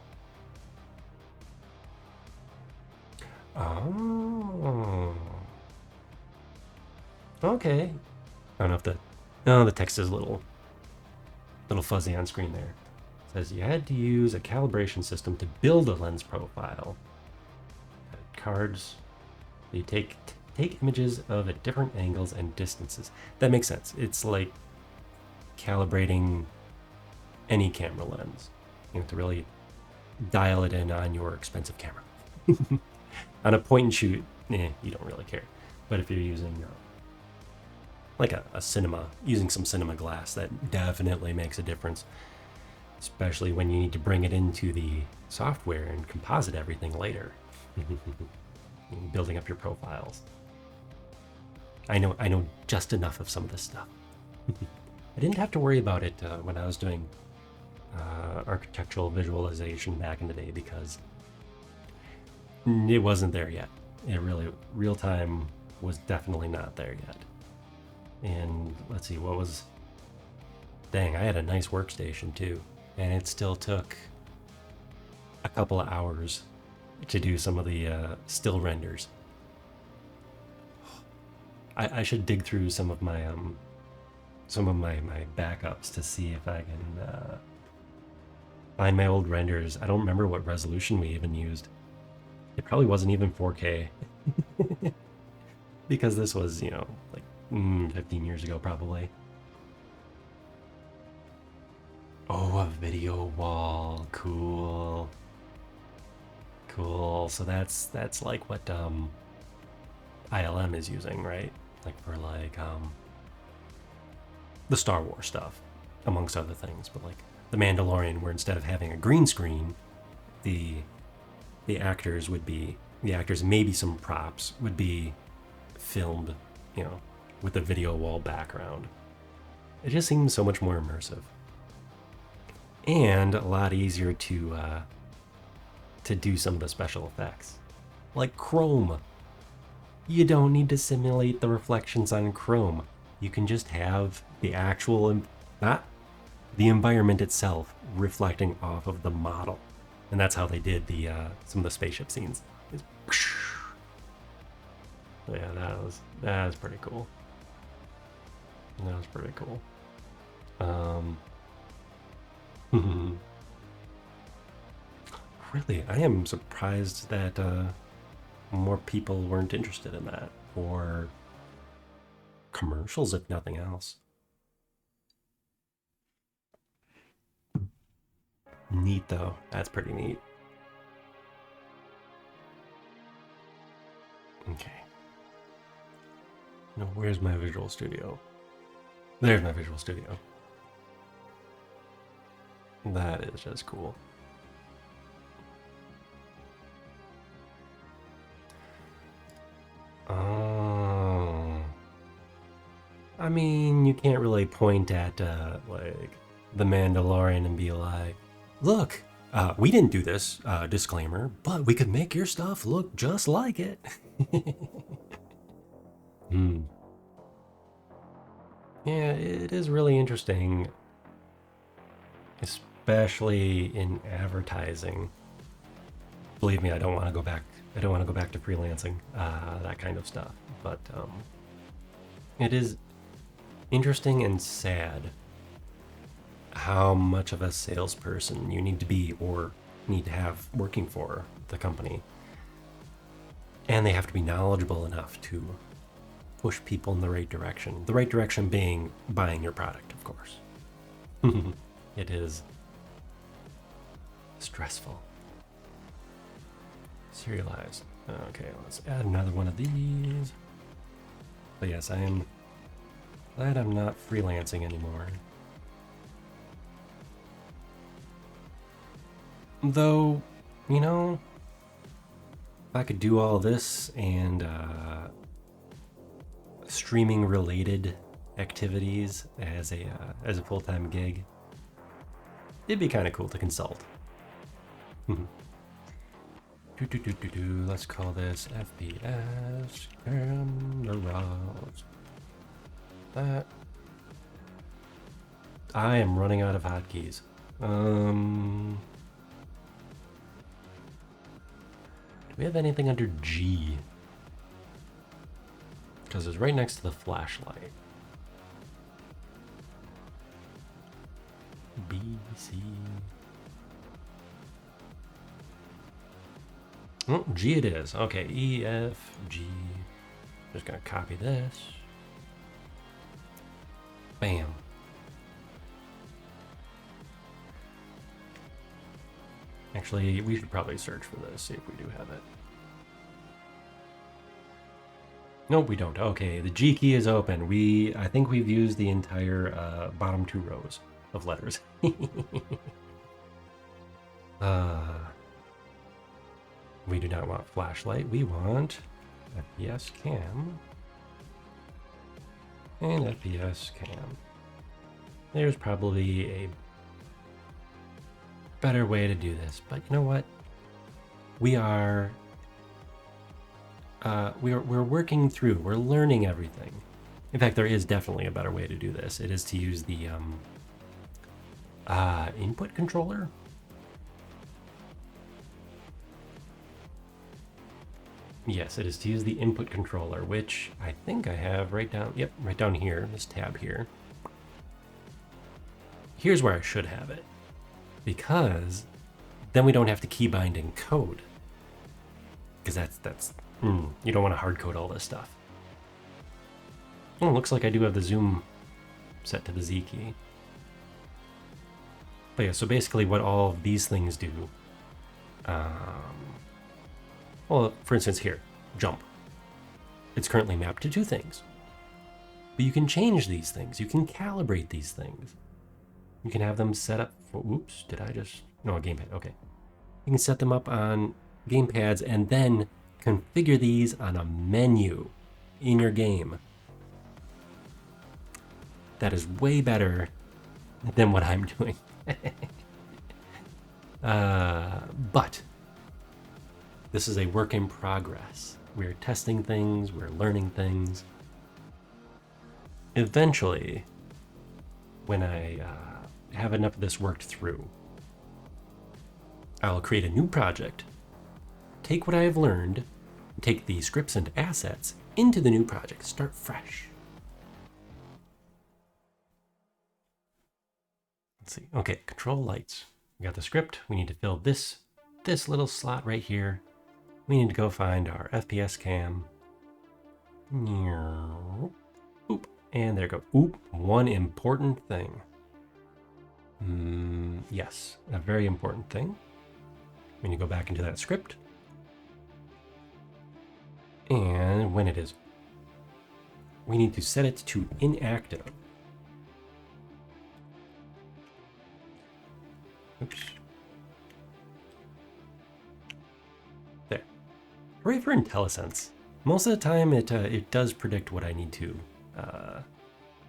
Oh. Okay. I don't know if the text is a little fuzzy on screen there. It says you had to use a calibration system to build a lens profile. Cards. You take images of at different angles and distances. That makes sense. It's like calibrating any camera lens. You have to really dial it in on your expensive camera. On a point and shoot, you don't really care. But if you're using like a cinema, using some cinema glass, that definitely makes a difference. Especially when you need to bring it into the software and composite everything later. Building up your profiles. I know just enough of some of this stuff. I didn't have to worry about it when I was doing architectural visualization back in the day because it wasn't there yet. It really, real time was definitely not there yet. And let's see, dang, I had a nice workstation too. And it still took a couple of hours to do some of the still renders. I should dig through some of my some of my backups to see if I can find my old renders. I don't remember what resolution we even used. It probably wasn't even 4K. Because this was, you know, like 15 years ago probably. Oh, a video wall. Cool. Cool. So that's like what ILM is using, right? Like for like the Star Wars stuff, amongst other things. But like the Mandalorian, where instead of having a green screen, the actors would be maybe some props would be filmed, you know, with a video wall background. It just seems so much more immersive and a lot easier to do some of the special effects, like chrome. You don't need to simulate the reflections on chrome. You can just have the actual, not the environment itself, reflecting off of the model, and that's how they did the some of the spaceship scenes. Yeah, that was pretty cool. That was pretty cool. Really, I am surprised that more people weren't interested in that, or commercials, if nothing else. Neat, though. That's pretty neat. Okay. No, where's my Visual Studio? There's my Visual Studio. That is just cool. Oh. I mean, you can't really point at, like, The Mandalorian and be like, look, we didn't do this, disclaimer, but we could make your stuff look just like it. Yeah, it is really interesting, especially in advertising. Believe me, I don't want to go back. I don't want to go back to freelancing, that kind of stuff. But it is interesting and sad how much of a salesperson you need to be or need to have working for the company. And they have to be knowledgeable enough to push people in the right direction. The right direction being buying your product, of course. It is stressful. Serialized. Okay, let's add another one of these. But yes, I am glad I'm not freelancing anymore. Though, you know, if I could do all this and streaming related activities as a full-time gig, it'd be kind of cool to consult. Let's call this FPS cameras. That. I am running out of hotkeys. Do we have anything under G? Because it's right next to the flashlight. B, C. Oh, G it is. Okay, E, F, G. Just gonna copy this. Bam. Actually, we should probably search for this, see if we do have it. Nope, we don't. Okay, the G key is open. I think we've used the entire bottom two rows of letters. We do not want flashlight. We want FPS cam and FPS cam. There's probably a better way to do this, but you know what? We're working through. We're learning everything. In fact, there is definitely a better way to do this. It is to use the input controller. Yes, it is to use the input controller, which I think I have right down. Yep, right down here. This tab here. here's where I should have it, because then we don't have to key bind in code, because you don't want to hard code all this stuff. Oh, looks like I do have the zoom set to the Z key. But yeah, so basically what all of these things do, well, for instance here, jump. It's currently mapped to 2 things. But you can change these things. You can calibrate these things. You can have them set up for, oops, did I just, no, a gamepad, okay. You can set them up on gamepads and then configure these on a menu in your game. That is way better than what I'm doing. But this is a work in progress. We're testing things, we're learning things. Eventually, when I have enough of this worked through, I'll create a new project, take what I have learned, take the scripts and assets into the new project, start fresh. Let's see. Okay, control lights. We got the script. We need to fill this little slot right here. We need to go find our FPS cam. Oop, and there we go. Oop, one important thing. Yes, a very important thing. We need to go back into that script. And when it is, we need to set it to inactive. Oops. There. Hooray for IntelliSense. Most of the time, it does predict what I need to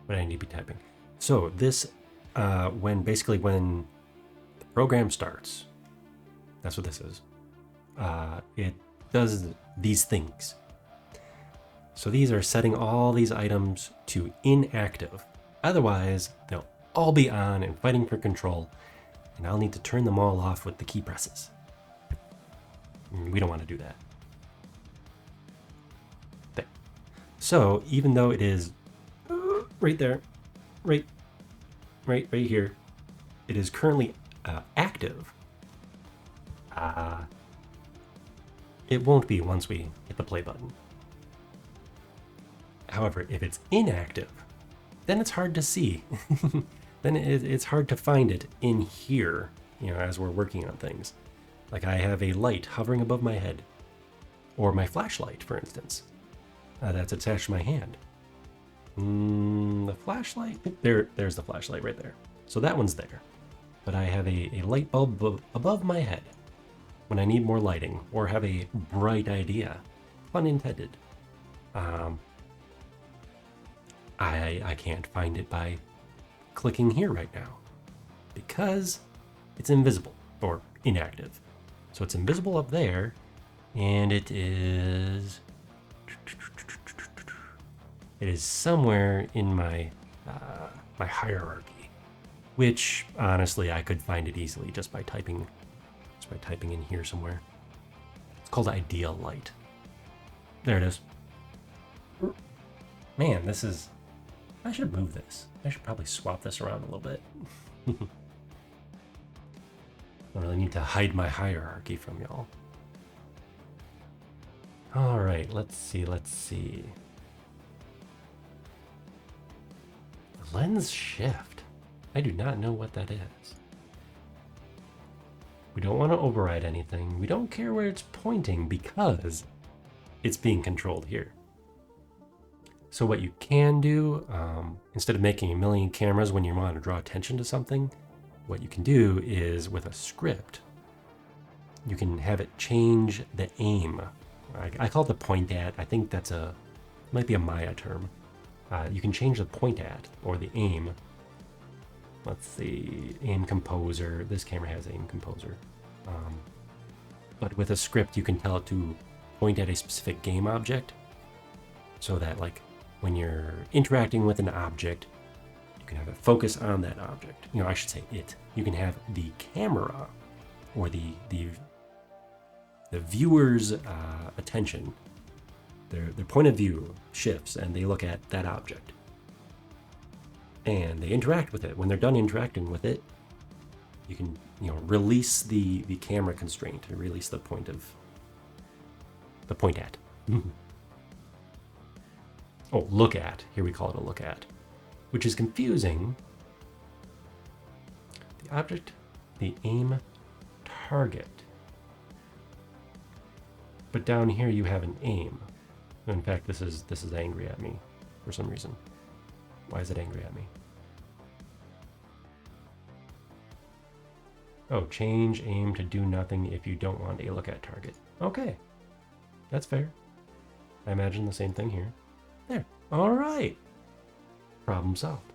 be typing. So this, when the program starts, that's what this is. It does these things. So these are setting all these items to inactive. Otherwise, they'll all be on and fighting for control, and I'll need to turn them all off with the key presses. We don't want to do that. There. So even though it is right there, right here, it is currently active. It won't be once we hit the play button. However, if it's inactive, then it's hard to see. Then it's hard to find it in here, as we're working on things. Like I have a light hovering above my head, or my flashlight, for instance, that's attached to my hand. The flashlight, there's the flashlight right there. So that one's there. But I have a light bulb above my head when I need more lighting or have a bright idea, pun intended. I can't find it by clicking here right now because it's invisible or inactive. So it's invisible up there, and it is somewhere in my my hierarchy, which honestly I could find it easily just by typing in here somewhere. It's called ideal light. There it is. Man, I should move this. I should probably swap this around a little bit. I really need to hide my hierarchy from y'all. All right, let's see. Lens shift. I do not know what that is. We don't want to override anything. We don't care where it's pointing because it's being controlled here. So what you can do, instead of making a million cameras when you want to draw attention to something, what you can do is with a script, you can have it change the aim. I call it the point at. I think might be a Maya term. You can change the point at or the aim. Let's see, aim composer. This camera has aim composer. But with a script, you can tell it to point at a specific game object so that when you're interacting with an object, you can have it focus on that object. I should say it. You can have the camera or the viewer's attention, their point of view shifts and they look at that object. and they interact with it. When they're done interacting with it, you can, release the camera constraint and release the point at. Oh, look at. Here we call it a look at, which is confusing. The object, the aim target. But down here you have an aim. In fact, this is angry at me for some reason. Why is it angry at me? Oh, change aim to do nothing if you don't want a look at target. Okay, that's fair. I imagine the same thing here. There. All right. Problem solved.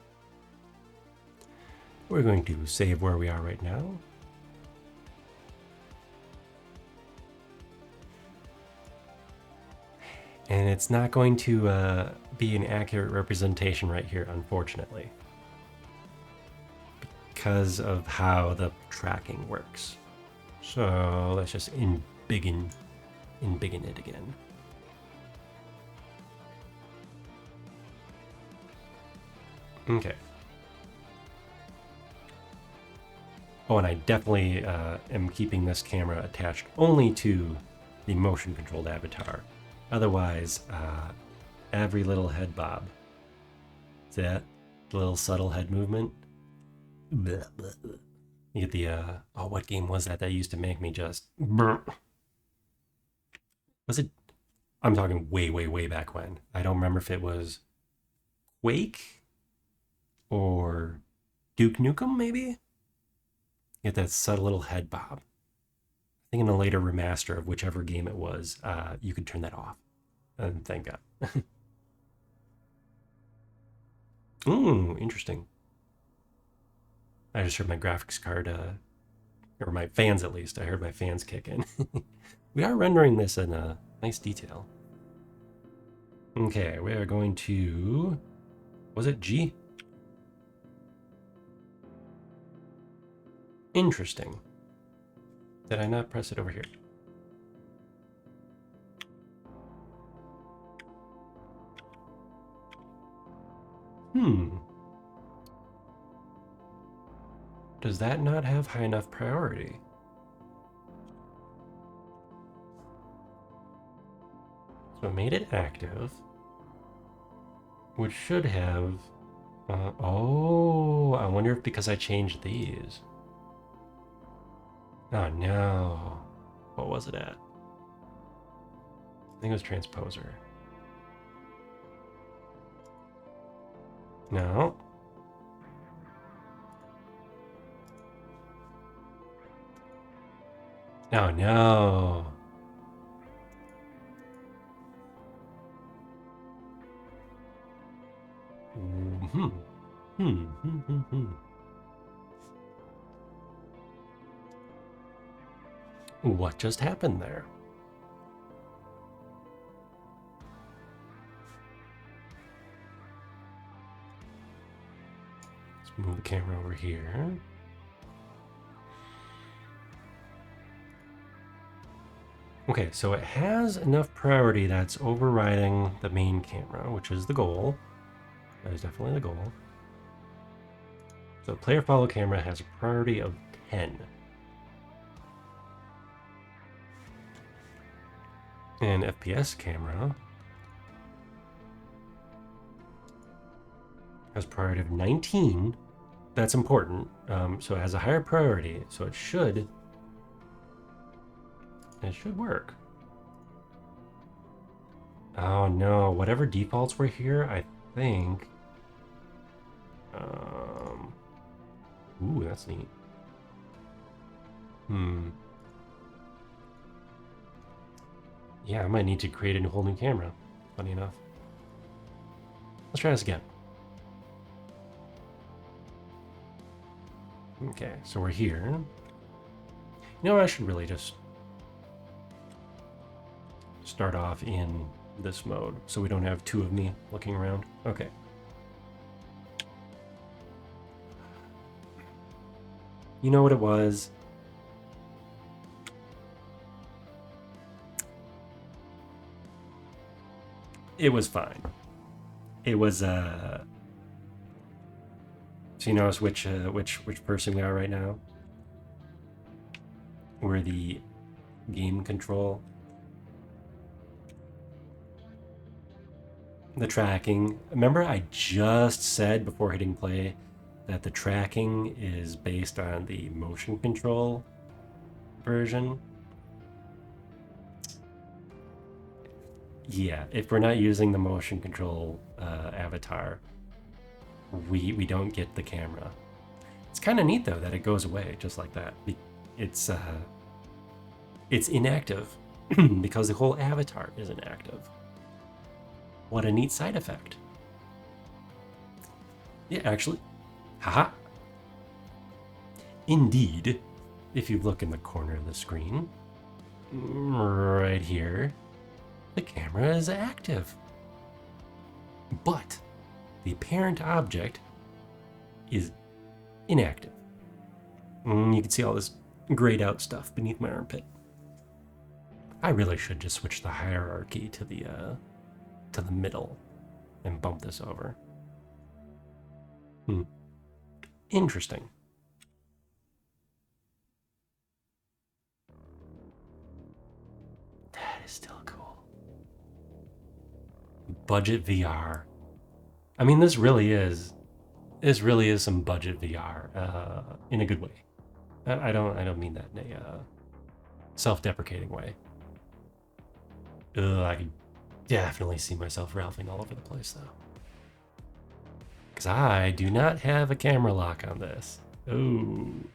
We're going to save where we are right now. And it's not going to be an accurate representation right here, unfortunately, because of how the tracking works. So let's just embiggen it again. Okay. Oh, and I definitely am keeping this camera attached only to the motion-controlled avatar. Otherwise, every little head bob. See that? The little subtle head movement. You get the, oh, what game was that used to make me just... Was it... I'm talking way, way, way back when. I don't remember if it was Quake or Duke Nukem, maybe? You get that subtle little head bob. I think in a later remaster of whichever game it was, you could turn that off. And thank God. Ooh, interesting. I just heard my graphics card, or my fans at least. I heard my fans kick in. We are rendering this in nice detail. Okay, we are going to... Was it G? Interesting. Did I not press it over here? Does that not have high enough priority? So I made it active, which should have... oh, I wonder if because I changed these. Oh no. What was it at? I think it was transposer. No. Oh no. What just happened there? Let's move the camera over here. Okay, so it has enough priority that's overriding the main camera, which is the goal. That is definitely the goal. So player follow camera has a priority of 10. And FPS camera has priority of 19. That's important. So it has a higher priority, so it should work. Oh no, whatever defaults were here, I think... ooh, that's neat. Yeah, I might need to create a whole new camera, funny enough. Let's try this again. Okay, so we're here. You know, I should really just start off in this mode so we don't have two of me looking around. Okay. You know what it was? It was fine. It was So you notice which person we are right now? We're the game control. The tracking. Remember I just said before hitting play that the tracking is based on the motion control version? Yeah, if we're not using the motion control avatar, we don't get the camera. It's kind of neat though that it goes away just like that. It's inactive because the whole avatar is inactive. What a neat side effect. Yeah, actually, haha. Indeed, if you look in the corner of the screen, right here, the camera is active. But the parent object is inactive. You can see all this grayed out stuff beneath my armpit. I really should just switch the hierarchy to the middle and bump this over. Interesting. That is still cool. Budget VR. I mean, this really is some budget VR in a good way. I don't mean that in a self-deprecating way. I can definitely see myself Ralphing all over the place though. Because I do not have a camera lock on this. Ooh.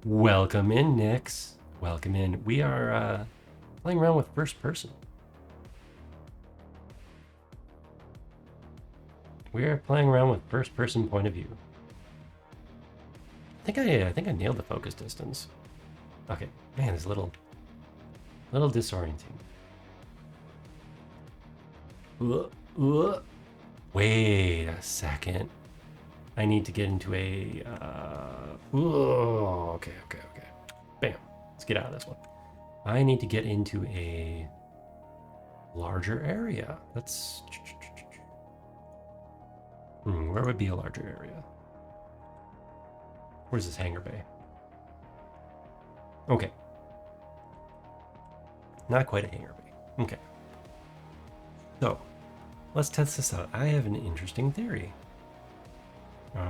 Welcome in, Nix. Welcome in. We are playing around with first person. We are playing around with first person point of view. I think I nailed the focus distance. Okay, man, it's a little disorienting. Wait a second. I need to get into a. Okay. Bam. Let's get out of this one. I need to get into a larger area. Let's. Where would be a larger area? Where's this hangar bay? Okay. Not quite a hangar bay. Okay. So, let's test this out. I have an interesting theory. We'll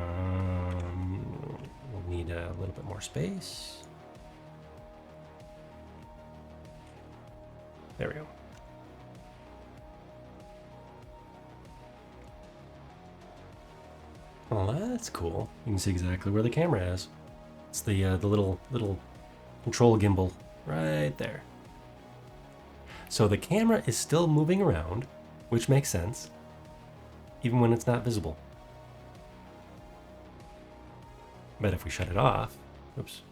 need a little bit more space. There we go. Well, that's cool. You can see exactly where the camera is. It's the little control gimbal right there. So the camera is still moving around, which makes sense, even when it's not visible. But if we shut it off, oops.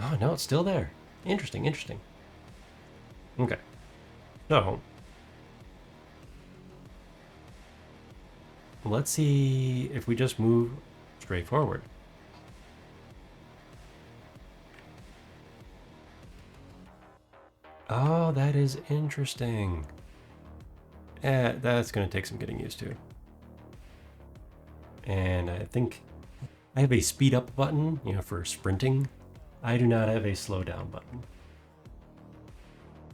Oh no, it's still there. Interesting. Okay. So let's see if we just move straight forward. Oh, that is interesting. That's going to take some getting used to. And I think I have a speed up button, for sprinting. I do not have a slow down button.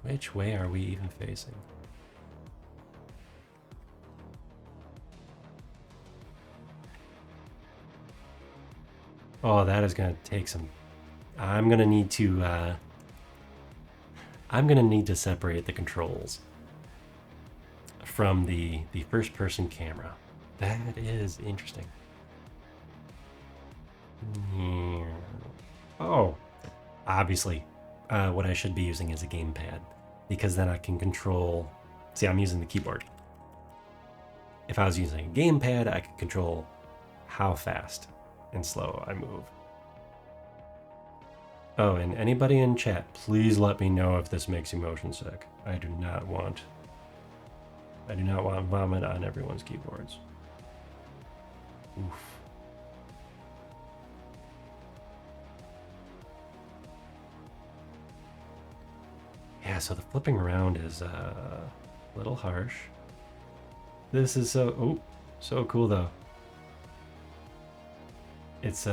Which way are we even facing? Oh, that is going to take some. I'm going to need to separate the controls from the first person camera. That is interesting. Oh, obviously, what I should be using is a gamepad, because then I can control. See, I'm using the keyboard. If I was using a gamepad, I could control how fast and slow I move. Oh, and anybody in chat, please let me know if this makes you motion sick. I do not want vomit on everyone's keyboards. Oof. Yeah, so the flipping around is a little harsh. This is so cool though. It's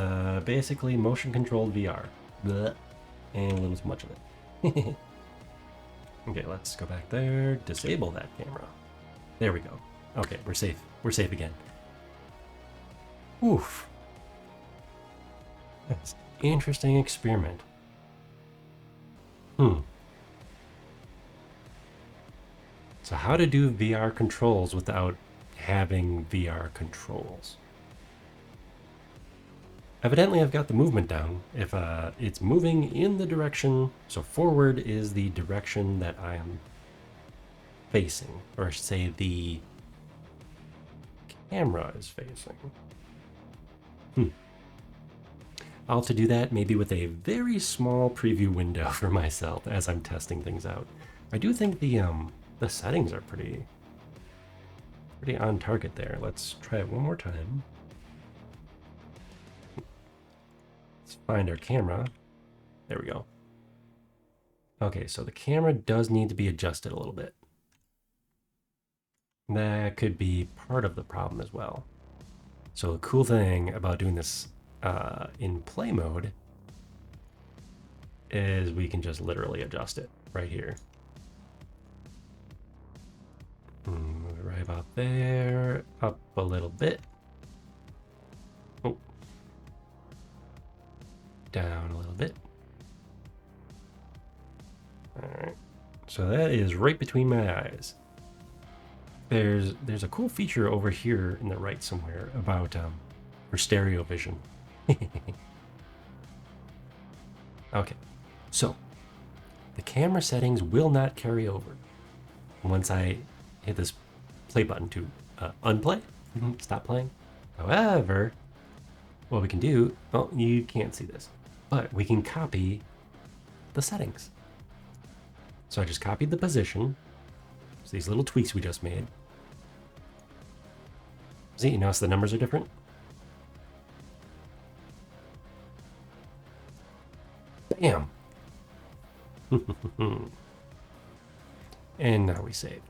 basically motion controlled VR. Blech. And a little too much of it. Okay, let's go back there. Disable that camera. There we go. Okay, we're safe. We're safe again. Oof. That's an interesting experiment. So how to do VR controls without having VR controls? Evidently, I've got the movement down. If it's moving in the direction, so forward is the direction that I am facing, or I should say the camera is facing. I'll have to do that maybe with a very small preview window for myself as I'm testing things out. I do think the settings are pretty on target there. Let's try it one more time. Let's find our camera. There we go. Okay, so the camera does need to be adjusted a little bit. That could be part of the problem as well. So the cool thing about doing this in play mode is we can just literally adjust it right here. Move it right about there, up a little bit. Oh. Down a little bit. Alright, so that is right between my eyes. There's a cool feature over here in the right somewhere about for stereo vision. Okay, so the camera settings will not carry over once I hit this play button to unplay, stop playing. However, what we can do, well, you can't see this, but we can copy the settings. So I just copied the position. So these little tweaks we just made. See, you notice the numbers are different? Bam! And now we save.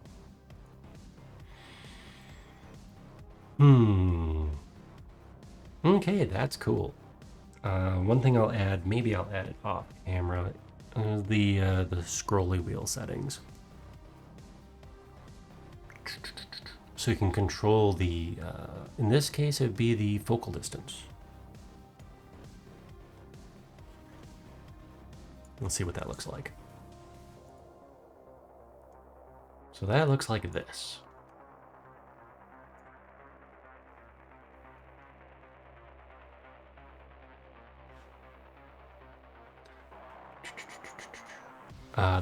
Okay, that's cool. One thing I'll add, maybe I'll add it off camera, the scrolly wheel settings. So you can control the, in this case, it'd be the focal distance. Let's see what that looks like. So that looks like this.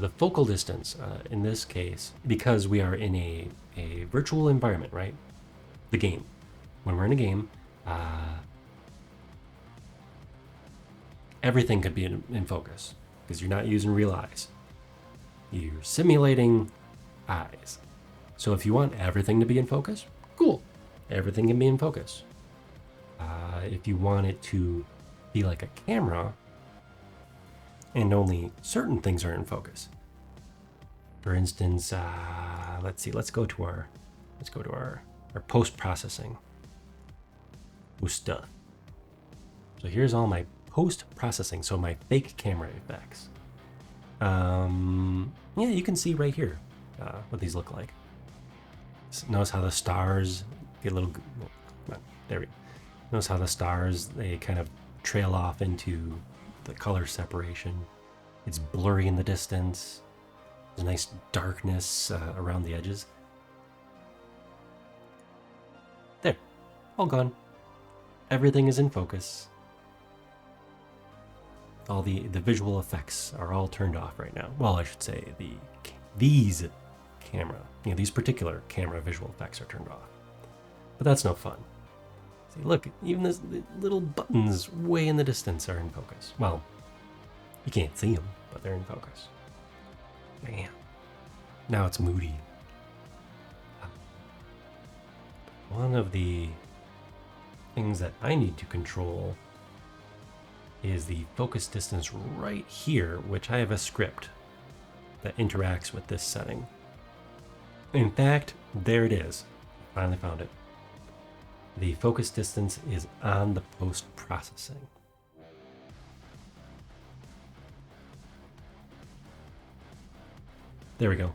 The focal distance, in this case, because we are in a virtual environment, right? The game. When we're in a game, everything could be in focus because you're not using real eyes. You're simulating eyes. So if you want everything to be in focus, cool. Everything can be in focus. If you want it to be like a camera, and only certain things are in focus. For instance, let's see. Let's go to our post-processing stuff. So here's all my post-processing. So my fake camera effects. Yeah, you can see right here what these look like. Notice how the stars get a little. There we go. Notice how the stars, they kind of trail off into the color separation. It's blurry in the distance. There's a nice darkness around the edges. There, all gone. Everything is in focus. All the visual effects are all turned off right now. Well, I should say these particular camera visual effects are turned off. But that's no fun. See, look, even the little buttons way in the distance are in focus. Well, you can't see them, but they're in focus. Man, now it's moody. One of the things that I need to control is the focus distance right here, which I have a script that interacts with this setting. In fact, there it is. If Finally found it. The focus distance is on the post-processing. There we go.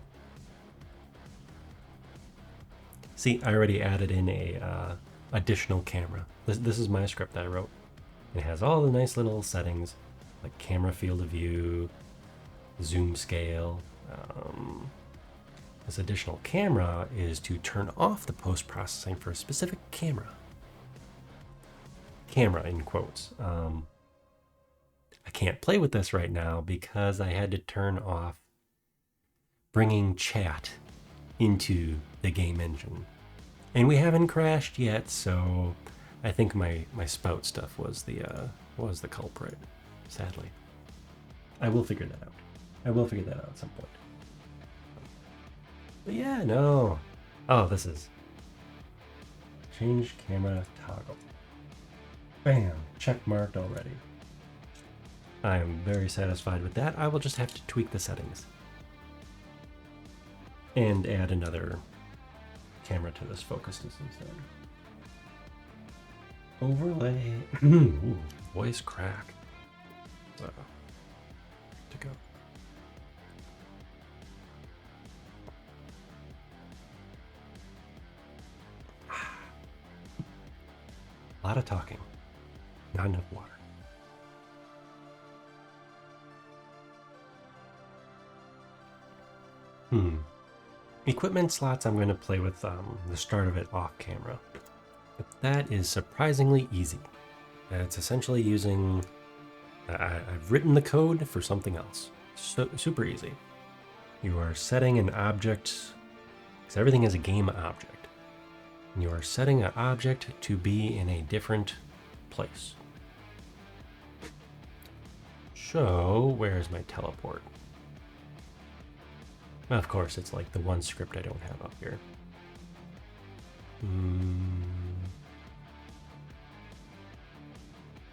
See, I already added in a additional camera. This is my script that I wrote. It has all the nice little settings, like camera field of view, zoom scale. This additional camera is to turn off the post-processing for a specific camera. Camera in quotes. I can't play with this right now because I had to turn off bringing chat into the game engine. And we haven't crashed yet, so I think my spout stuff was the culprit, sadly. I will figure that out. I will figure that out at some point. But yeah, no. Oh, this is change camera toggle. Bam, check marked already. I am very satisfied with that. I will just have to tweak the settings and add another camera to this focus distance then. Overlay. Ooh, voice crack. So, to go. A lot of talking, not enough water. Equipment slots I'm going to play with the start of it off camera. But that is surprisingly easy. It's essentially using... I've written the code for something else. So, super easy. You are setting an object, because everything is a game object. You are setting an object to be in a different place. So, where's my teleport? Of course, it's like the one script I don't have up here.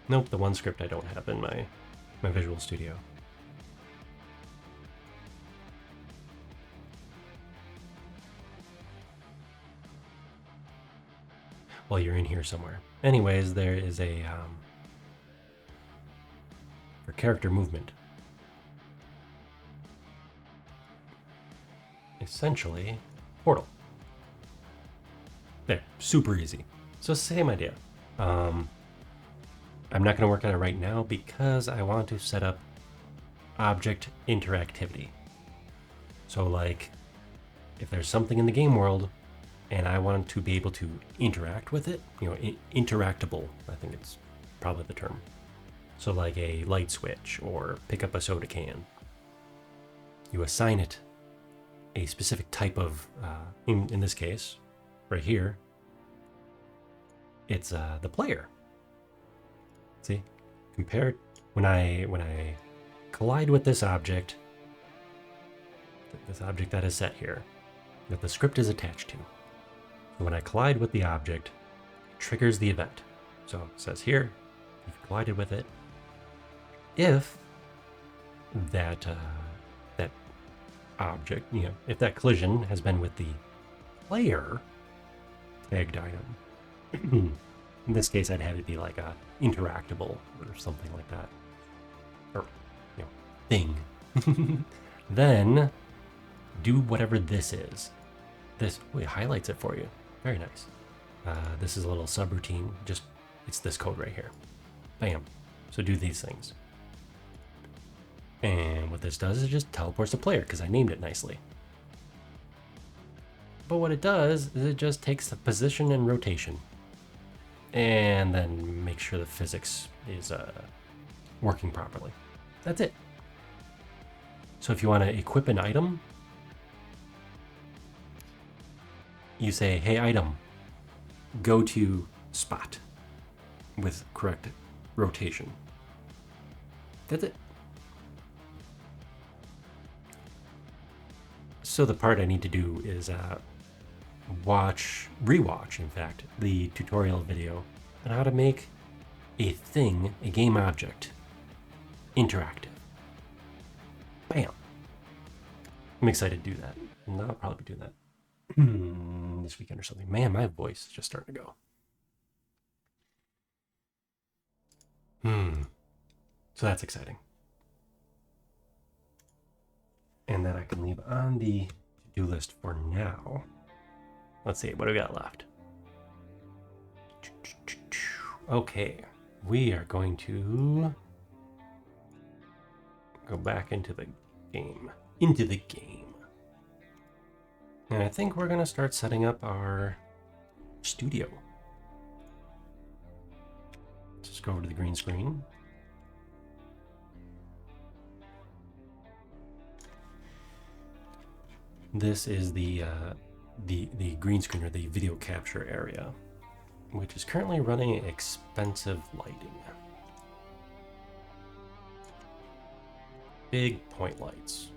Nope, the one script I don't have in my Visual Studio. Well, you're in here somewhere. Anyways, there is a for character movement. Essentially, portal. There, super easy. So same idea. I'm not going to work on it right now because I want to set up object interactivity. So like, if there's something in the game world and I want to be able to interact with it, you know, interactable, I think it's probably the term. So like a light switch or pick up a soda can. You assign it a specific type of, in this case, right here, it's the player. See, compared when I collide with this object that is set here, that the script is attached to. When I collide with the object, it triggers the event. So it says here, you've collided with it. If that object, you know, if that collision has been with the player tagged item, in this case, I'd have it be like a interactable or something like that, or you know, thing. Then do whatever this is. This it highlights it for you. Very nice. This is a little subroutine. Just it's this code right here. Bam. So do these things. And what this does is it just teleports the player because I named it nicely. But what it does is it just takes the position and rotation and then makes sure the physics is working properly. That's it. So if you want to equip an item, you say, hey item, go to spot with correct rotation. That's it. So the part I need to do is rewatch, in fact, the tutorial video on how to make a thing, a game object, interactive. Bam. I'm excited to do that. And I'll probably do that fun this weekend or something. Man, my voice is just starting to go. So that's exciting. And that I can leave on the to-do list for now. Let's see, what do we got left? Okay, we are going to go back into the game. And I think we're going to start setting up our studio. Let's just go over to the green screen. This is the green screen, or the video capture area, which is currently running expensive lighting. Big point lights.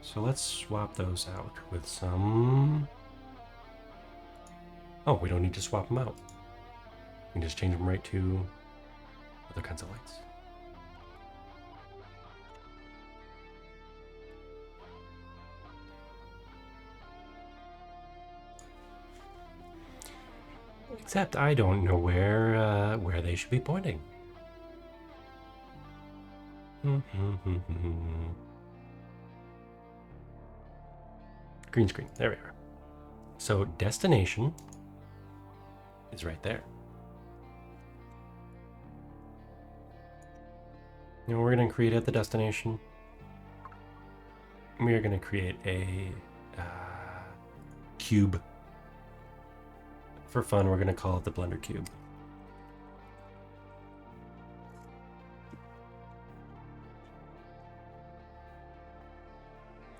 So let's swap those out with some... Oh, we don't need to swap them out. We can just change them right to other kinds of lights. Except I don't know where they should be pointing. Green screen. There we are. So destination is right there. Now we're going to create at the destination. We are going to create a cube. For fun, we're going to call it the Blender Cube.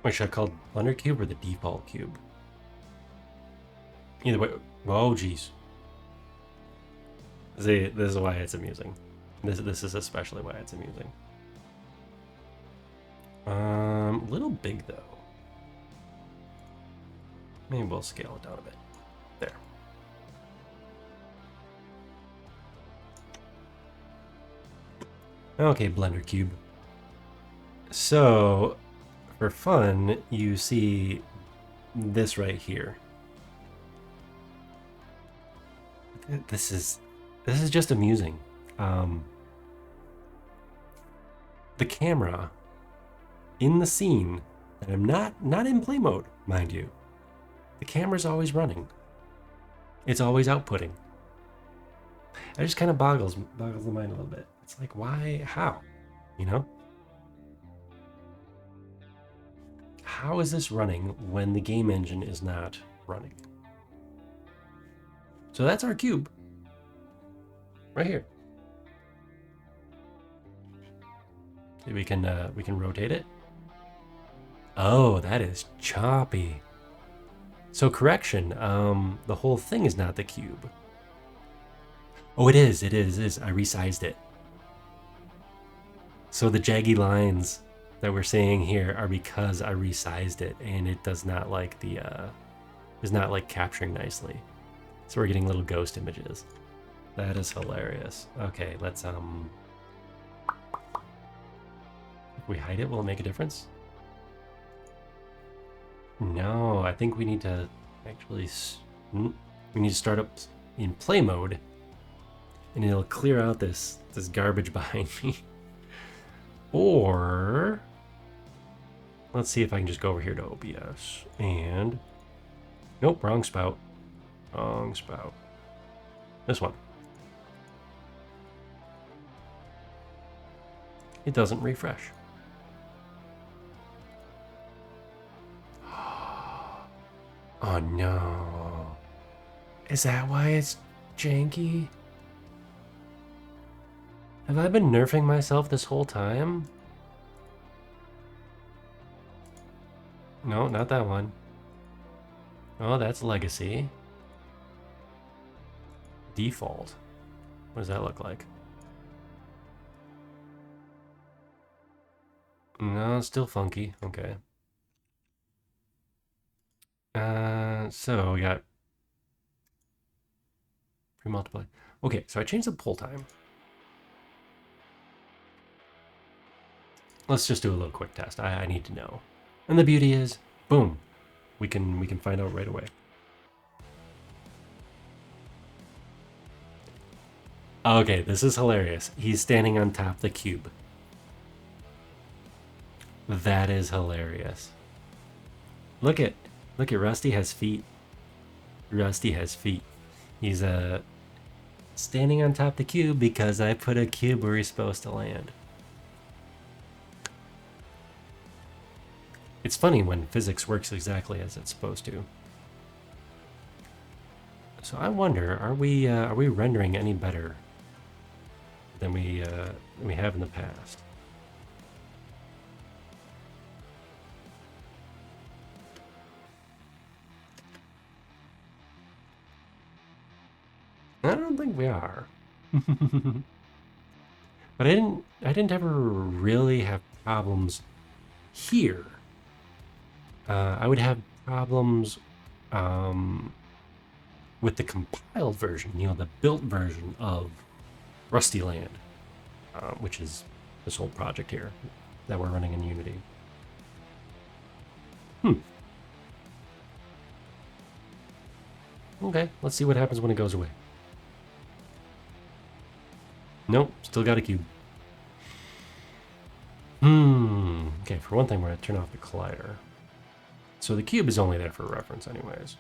Wait, should I call it Blender Cube or the default cube? Either way. Oh, geez. See, this is why it's amusing. This is especially why it's amusing. A little big, though. Maybe we'll scale it down a bit. There. Okay, Blender Cube. So, for fun, you see this right here. This is just amusing. The camera in the scene, and I'm not in play mode, mind you. The camera's always running. It's always outputting. It just kind of boggles the mind a little bit. It's like, why? How? You know? How is this running when the game engine is not running? So that's our cube. Right here. See, we can rotate it. Oh, that is choppy. So correction, the whole thing is not the cube. Oh, it is. I resized it. So the jaggy lines that we're seeing here are because I resized it, and it does not like the is not like capturing nicely. So we're getting little ghost images. That is hilarious. Okay, let's if we hide it, will it make a difference? No, I think we need to actually start up in play mode, and it'll clear out this garbage behind me. Or let's see if I can just go over here to OBS and nope, wrong spout. This one. It doesn't refresh. Oh no. Is that why it's janky? Have I been nerfing myself this whole time? No, not that one. Oh, that's legacy. Default. What does that look like? No, it's still funky. Okay. So we got pre-multiply. Okay, so I changed the pull time. Let's just do a little quick test. I need to know. And the beauty is, boom, We can find out right away. Okay, this is hilarious. He's standing on top of the cube. That is hilarious. Look at Rusty has feet. Rusty has feet. He's standing on top of the cube because I put a cube where he's supposed to land. It's funny when physics works exactly as it's supposed to. So I wonder, are we rendering any better than we have in the past? I don't think we are. But I didn't ever really have problems here. I would have problems with the compiled version, the built version of Rusty Land, which is this whole project here that we're running in Unity. Okay, let's see what happens when it goes away. Nope, still got a cube. Okay, for one thing, we're going to turn off the collider. So the cube is only there for reference anyways.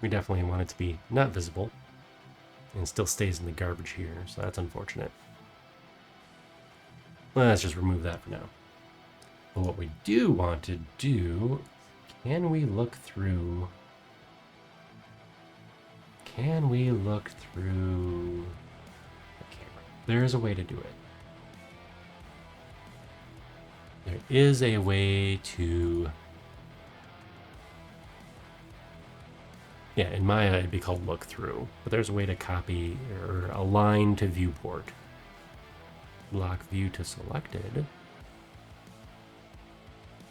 We definitely want it to be not visible. And still stays in the garbage here, so that's unfortunate. Let's just remove that for now. But what we do want to do, can we look through the camera? There is a way to do it. There is a way to... Yeah, in Maya it'd be called look through, but there's a way to copy or align to viewport. Lock view to selected.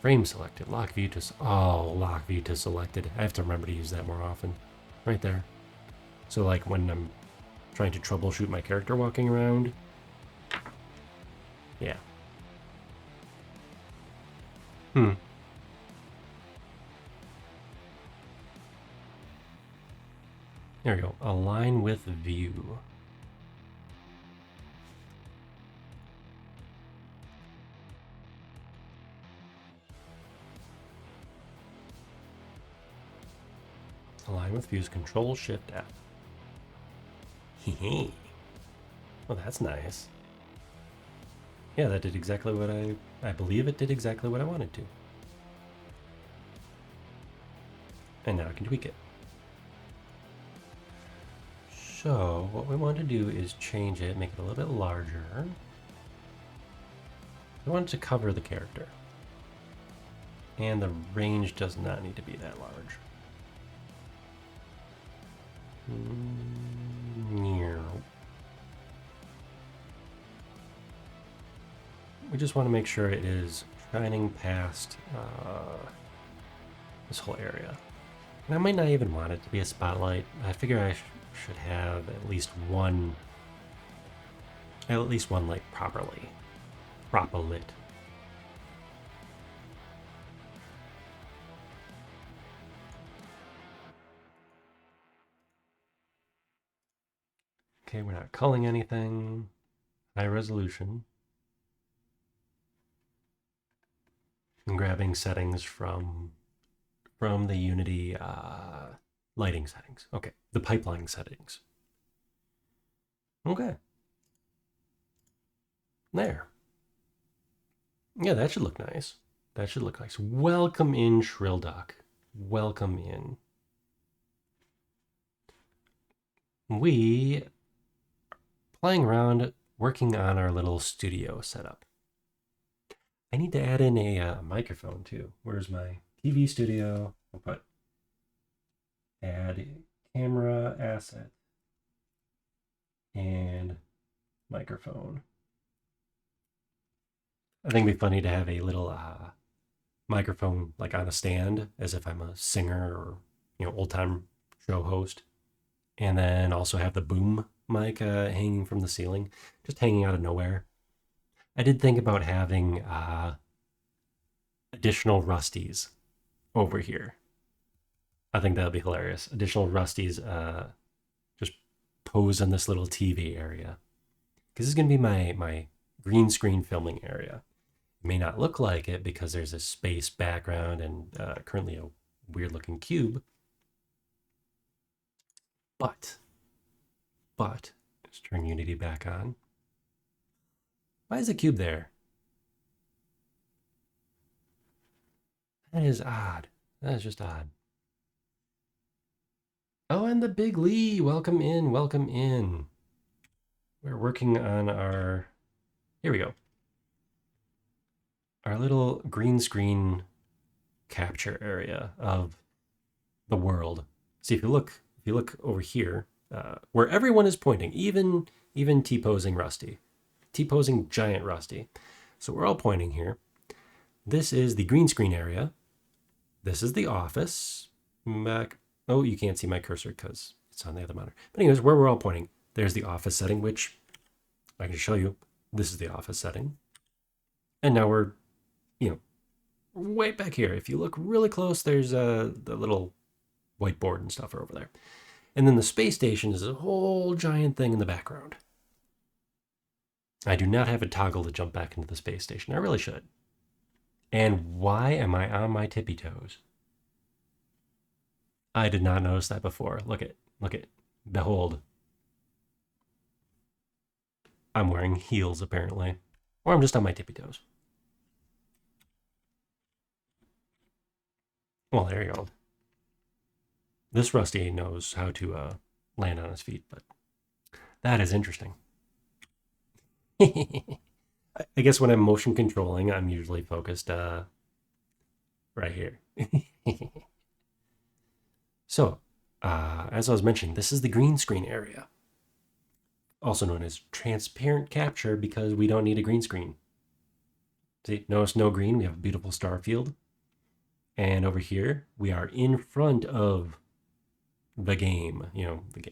Frame selected. Lock view to... lock view to selected. I have to remember to use that more often. Right there. So like when I'm trying to troubleshoot my character walking around. Yeah. There we go. Align with view. Align with views. Control Shift F. Hee. Well, that's nice. Yeah, that did exactly what I believe it did exactly what I wanted to. And now I can tweak it. So what we want to do is change it, make it a little bit larger. I want it to cover the character. And the range does not need to be that large. We just want to make sure it is shining past this whole area. And I might not even want it to be a spotlight. I figure I should have at least one light properly lit. Okay, we're not culling anything. High resolution. I'm grabbing settings from the Unity lighting settings. Okay, the pipeline settings. Okay. There. Yeah, that should look nice. That should look nice. Welcome in, Shrill Duck. Welcome in. We are playing around, working on our little studio setup. I need to add in a microphone too. Where's my TV studio? I'll put add camera asset and microphone. I think it'd be funny to have a little microphone like on a stand, as if I'm a singer or old time show host, and then also have the boom mic hanging from the ceiling, just hanging out of nowhere. I did think about having additional Rusties over here. I think that'll be hilarious. Additional Rusties just pose in this little TV area. Because this is going to be my green screen filming area. It may not look like it because there's a space background and currently a weird looking cube. But, let's turn Unity back on. Why is the cube there? That is odd. That is just odd. Oh, and the Big Lee. Welcome in. Welcome in. We're working on our. Here we go. Our little green screen capture area of the world. See, if you look over here, where everyone is pointing, even T-posing Rusty, T-posing giant Rusty. So we're all pointing here. This is the green screen area. This is the office. Back. Oh, you can't see my cursor because it's on the other monitor. But anyways, where we're all pointing, there's the office setting, which I can show you. This is the office setting. And now we're, right back here. If you look really close, there's the little whiteboard and stuff are over there. And then the space station is a whole giant thing in the background. I do not have a toggle to jump back into the space station. I really should. And why am I on my tippy toes? I did not notice that before. Look at, behold. I'm wearing heels apparently. Or I'm just on my tippy toes. Well, there you go. This Rusty knows how to land on his feet, but that is interesting. I guess when I'm motion controlling, I'm usually focused right here. So, as I was mentioning, this is the green screen area, also known as transparent capture because we don't need a green screen. See, notice no green, we have a beautiful star field. And over here, we are in front of the game.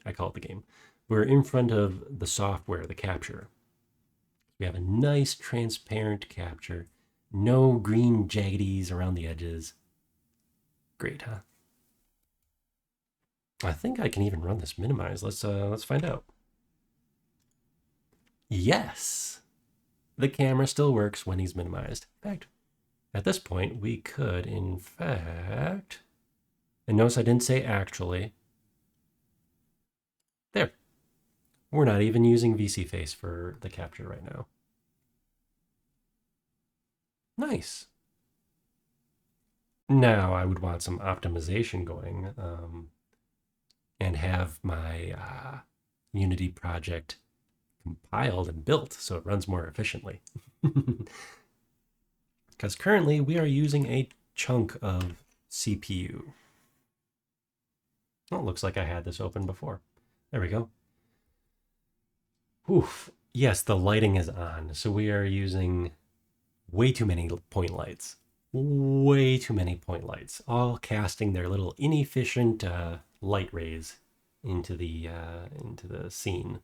I call it the game. We're in front of the software, the capture. We have a nice transparent capture. No green jaggedies around the edges. Great, huh? I think I can even run this minimize. Let's find out. Yes, the camera still works when he's minimized. In fact, at this point, we could, in fact, and notice I didn't say actually. There. We're not even using VC Face for the capture right now. Nice. Now I would want some optimization going and have my Unity project compiled and built so it runs more efficiently. Because currently we are using a chunk of CPU. Well, it looks like I had this open before. There we go. Oof. Yes, the lighting is on. So we are using way too many point lights. Way too many point lights. All casting their little inefficient light rays into the scene.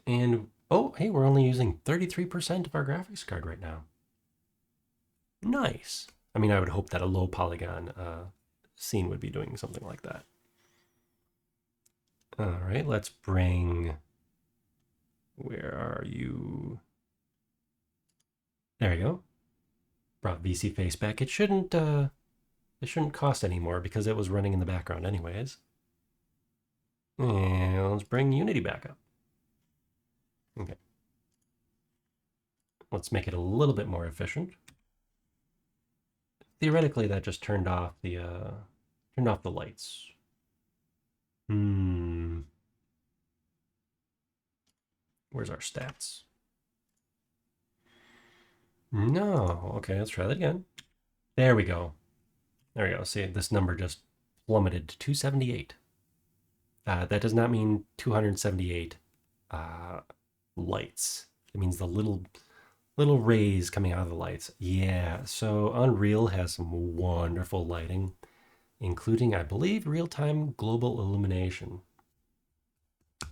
And oh, hey, we're only using 33% of our graphics card right now. Nice. I mean, I would hope that a low polygon scene would be doing something like that. All right, let's bring, where are you? There you go. Brought VC Face back. It shouldn't cost any more because it was running in the background anyways. And let's bring Unity back up. Okay. Let's make it a little bit more efficient. Theoretically, that just turned off the lights. Where's our stats? No. Okay, let's try that again. There we go. There we go. See, this number just plummeted to 278. That does not mean 278 lights. It means the little rays coming out of the lights. Yeah, so Unreal has some wonderful lighting, including, I believe, real-time global illumination.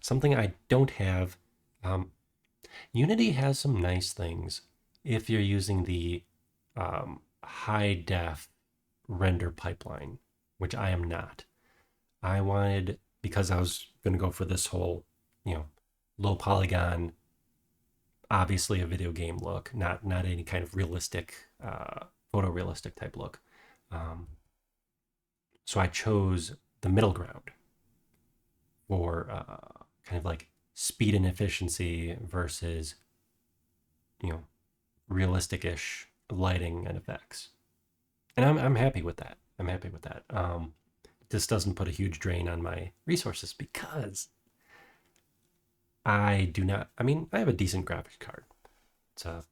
Something I don't have. Unity has some nice things if you're using the high def render pipeline, which I am not. I wanted, because I was going to go for this whole, low polygon, obviously a video game look, not any kind of realistic, photorealistic type look. So I chose the middle ground for kind of like speed and efficiency versus, you know, realistic-ish lighting and effects. And I'm happy with that. I'm happy with that. This doesn't put a huge drain on my resources because I do not. I mean, I have a decent graphics card. It's a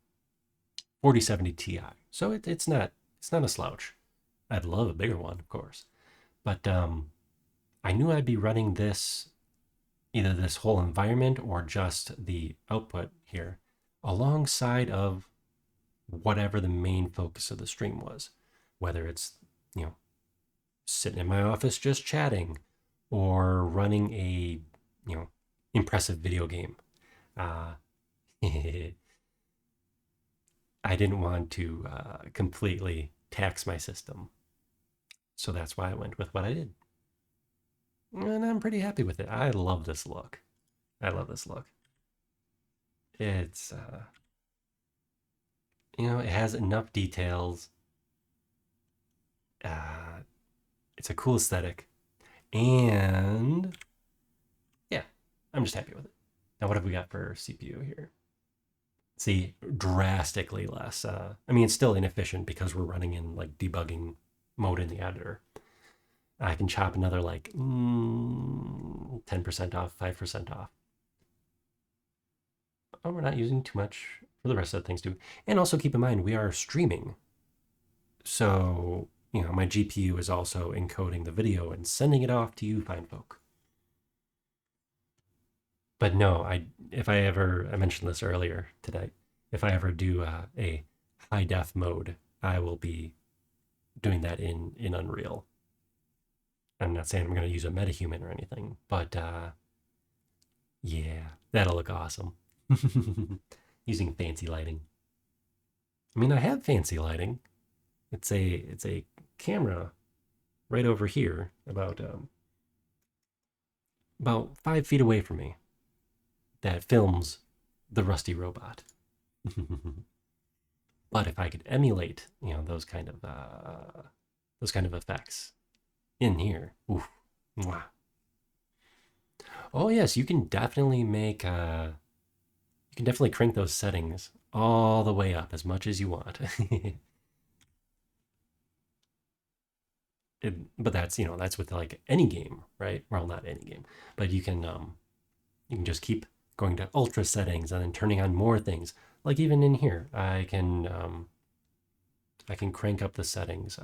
4070 Ti, so it's not a slouch. I'd love a bigger one, of course, but I knew I'd be running this, either this whole environment or just the output here, alongside of whatever the main focus of the stream was, whether it's, you know, sitting in my office just chatting or running a, impressive video game. Uh, I didn't want to completely tax my system. So that's why I went with what I did. And I'm pretty happy with it. I love this look. I love this look. It's, it has enough details. It's a cool aesthetic. And yeah, I'm just happy with it. Now, what have we got for CPU here? See, drastically less. I mean, it's still inefficient because we're running in like debugging mode in the editor. I can chop another like 10% off, 5% off. Oh, we're not using too much for the rest of the things too. And also keep in mind, we are streaming. So, my GPU is also encoding the video and sending it off to you fine folk. But no, I mentioned this earlier today, if I ever do a high def mode, I will be doing that in Unreal. I'm not saying I'm going to use a metahuman or anything, but yeah, that'll look awesome. Using fancy lighting. I mean, I have fancy lighting. It's a camera right over here, about 5 feet away from me, that films the rusty robot. But if I could emulate, those kind of effects in here, oof, mwah. Oh yes, you can definitely crank those settings all the way up as much as you want. But that's with like any game, right? Well, not any game, but you can just keep going to ultra settings and then turning on more things. Like even in here, I can crank up the settings,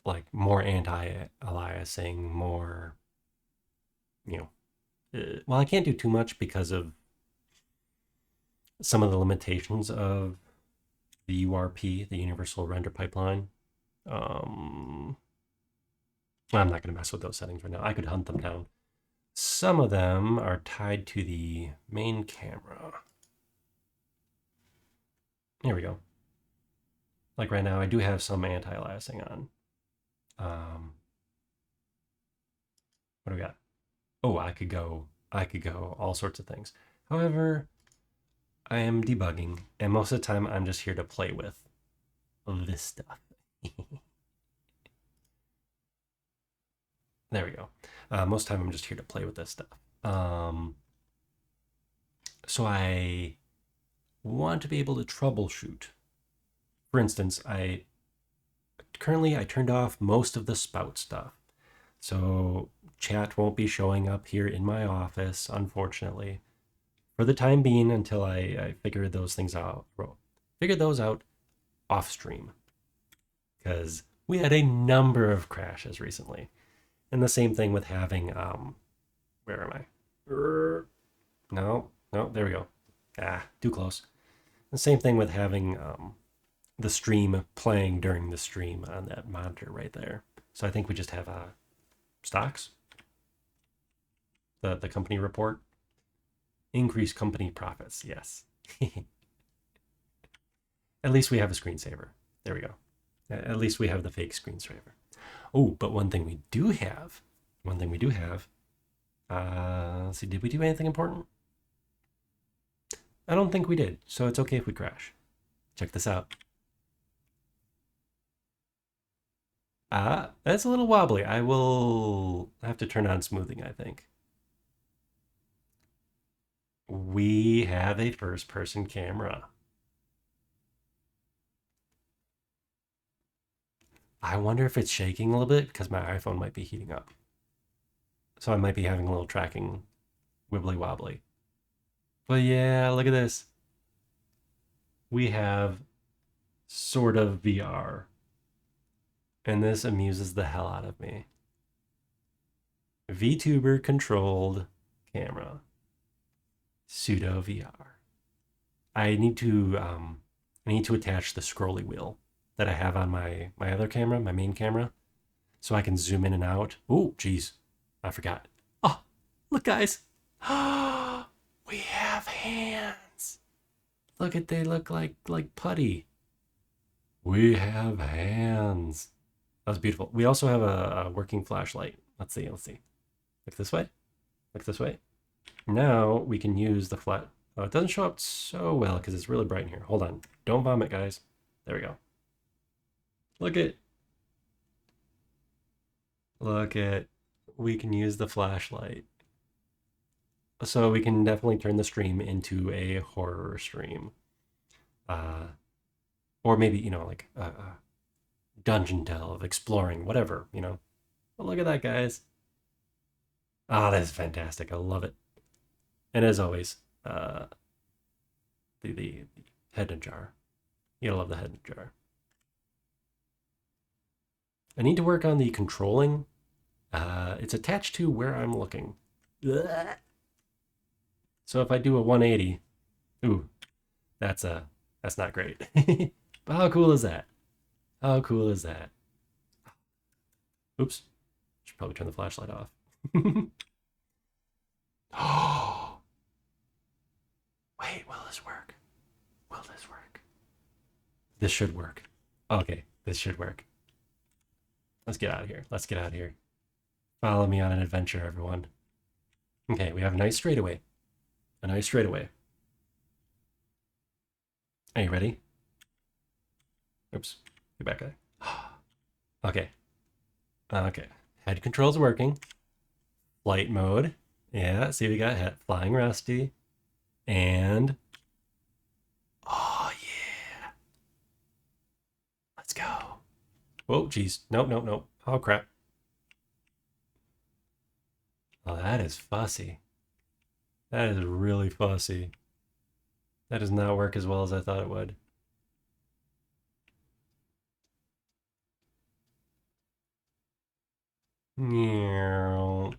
like more anti-aliasing, more, well, I can't do too much because of some of the limitations of the URP, the Universal Render Pipeline. I'm not going to mess with those settings right now. I could hunt them down. Some of them are tied to the main camera. There we go. Like right now, I do have some anti-aliasing on. What do we got? Oh, I could go all sorts of things. However, I am debugging, and most of the time I'm just here to play with this stuff. There we go. Most of the time I'm just here to play with this stuff. So I want to be able to troubleshoot. For instance, I turned off most of the spout stuff. So chat won't be showing up here in my office, unfortunately, for the time being, until I figure those things out. Figure those out off stream, because we had a number of crashes recently. And the same thing with having, where am I? No, there we go. Too close. The same thing with having the stream playing during the stream on that monitor right there. So I think we just have stocks, the company report, increase company profits. Yes. At least we have a screensaver. There we go. At least we have the fake screensaver. Oh, but one thing we do have, let's see, did we do anything important? I don't think we did, so it's okay if we crash. Check this out. That's a little wobbly. I will have to turn on smoothing, I think. We have a first-person camera. I wonder if it's shaking a little bit because my iPhone might be heating up. So I might be having a little tracking wibbly wobbly. But yeah, look at this. We have sort of VR. And this amuses the hell out of me. Vtuber controlled camera. Pseudo VR. I need to attach the scrolly wheel that I have on my other camera, my main camera, so I can zoom in and out. Oh, geez, I forgot. Oh, look, guys. We have hands. Look at, they look like putty. We have hands. That was beautiful. We also have a working flashlight. Let's see. Look this way. Look this way. Now we can use the flat. Oh, it doesn't show up so well because it's really bright in here. Hold on. Don't vomit, guys. There we go. Look at. Look at. We can use the flashlight. So we can definitely turn the stream into a horror stream. Or maybe, you know, like a dungeon delve, exploring, whatever, you know. But look at that, guys. Ah, that is fantastic. I love it. And as always, the head in a jar. You gotta love the head in a jar. I need to work on the controlling. It's attached to where I'm looking. So if I do a 180, ooh, that's not great. But how cool is that? How cool is that? Oops. Should probably turn the flashlight off. Oh. Wait, will this work? Will this work? This should work. Okay, this should work. Let's get out of here. Let's get out of here. Follow me on an adventure, everyone. Okay, we have a nice straightaway. A nice straightaway. Are you ready? Oops. Get back there. Okay. Okay. Head controls working. Flight mode. Yeah, see, we got flying Rusty. And oh yeah. Let's go. Oh, geez. Nope. Oh crap. Oh, that is fussy. That is really fussy. That does not work as well as I thought it would. Well,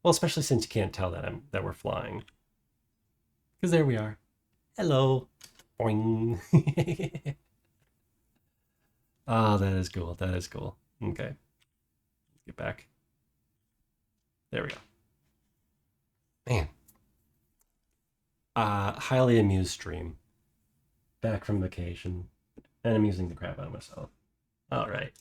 especially since you can't tell that we're flying. Because there we are. Hello. Boing. Oh, that is cool. That is cool. Okay. Get back. There we go. Man. Highly amused stream. Back from vacation. And amusing the crap out of myself. All right.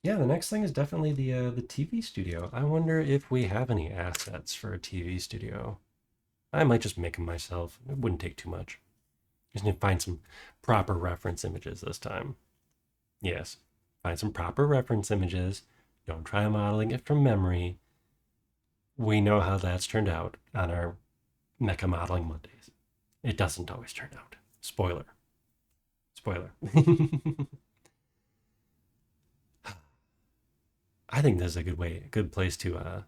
Yeah, the next thing is definitely the TV studio. I wonder if we have any assets for a TV studio. I might just make them myself. It wouldn't take too much. Just need to find some proper reference images this time. Yes, find some proper reference images. Don't try modeling it from memory. We know how that's turned out on our Mecha Modeling Mondays. It doesn't always turn out. Spoiler. Spoiler. I think this is a good place to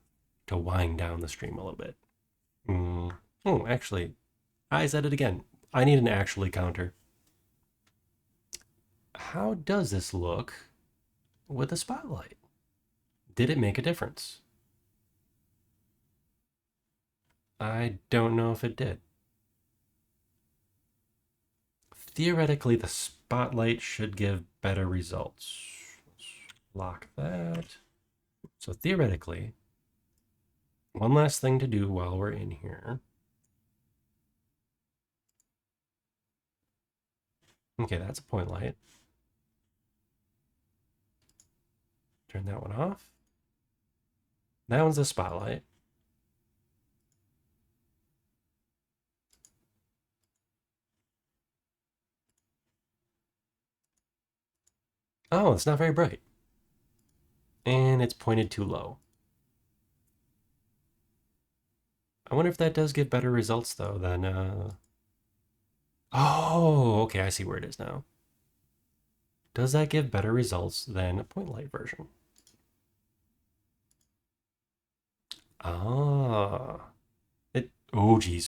wind down the stream a little bit. Oh, actually, I said it again. I need an actually counter. How does this look with a spotlight? Did it make a difference? I don't know if it did. Theoretically, the spotlight should give better results. Let's lock that. So theoretically, one last thing to do while we're in here. Okay, that's a point light. Turn that one off. That one's the spotlight. Oh, it's not very bright. And it's pointed too low. I wonder if that does give better results, though, than... Oh, okay, I see where it is now. Does that give better results than a point light version? Ah. Oh, geez.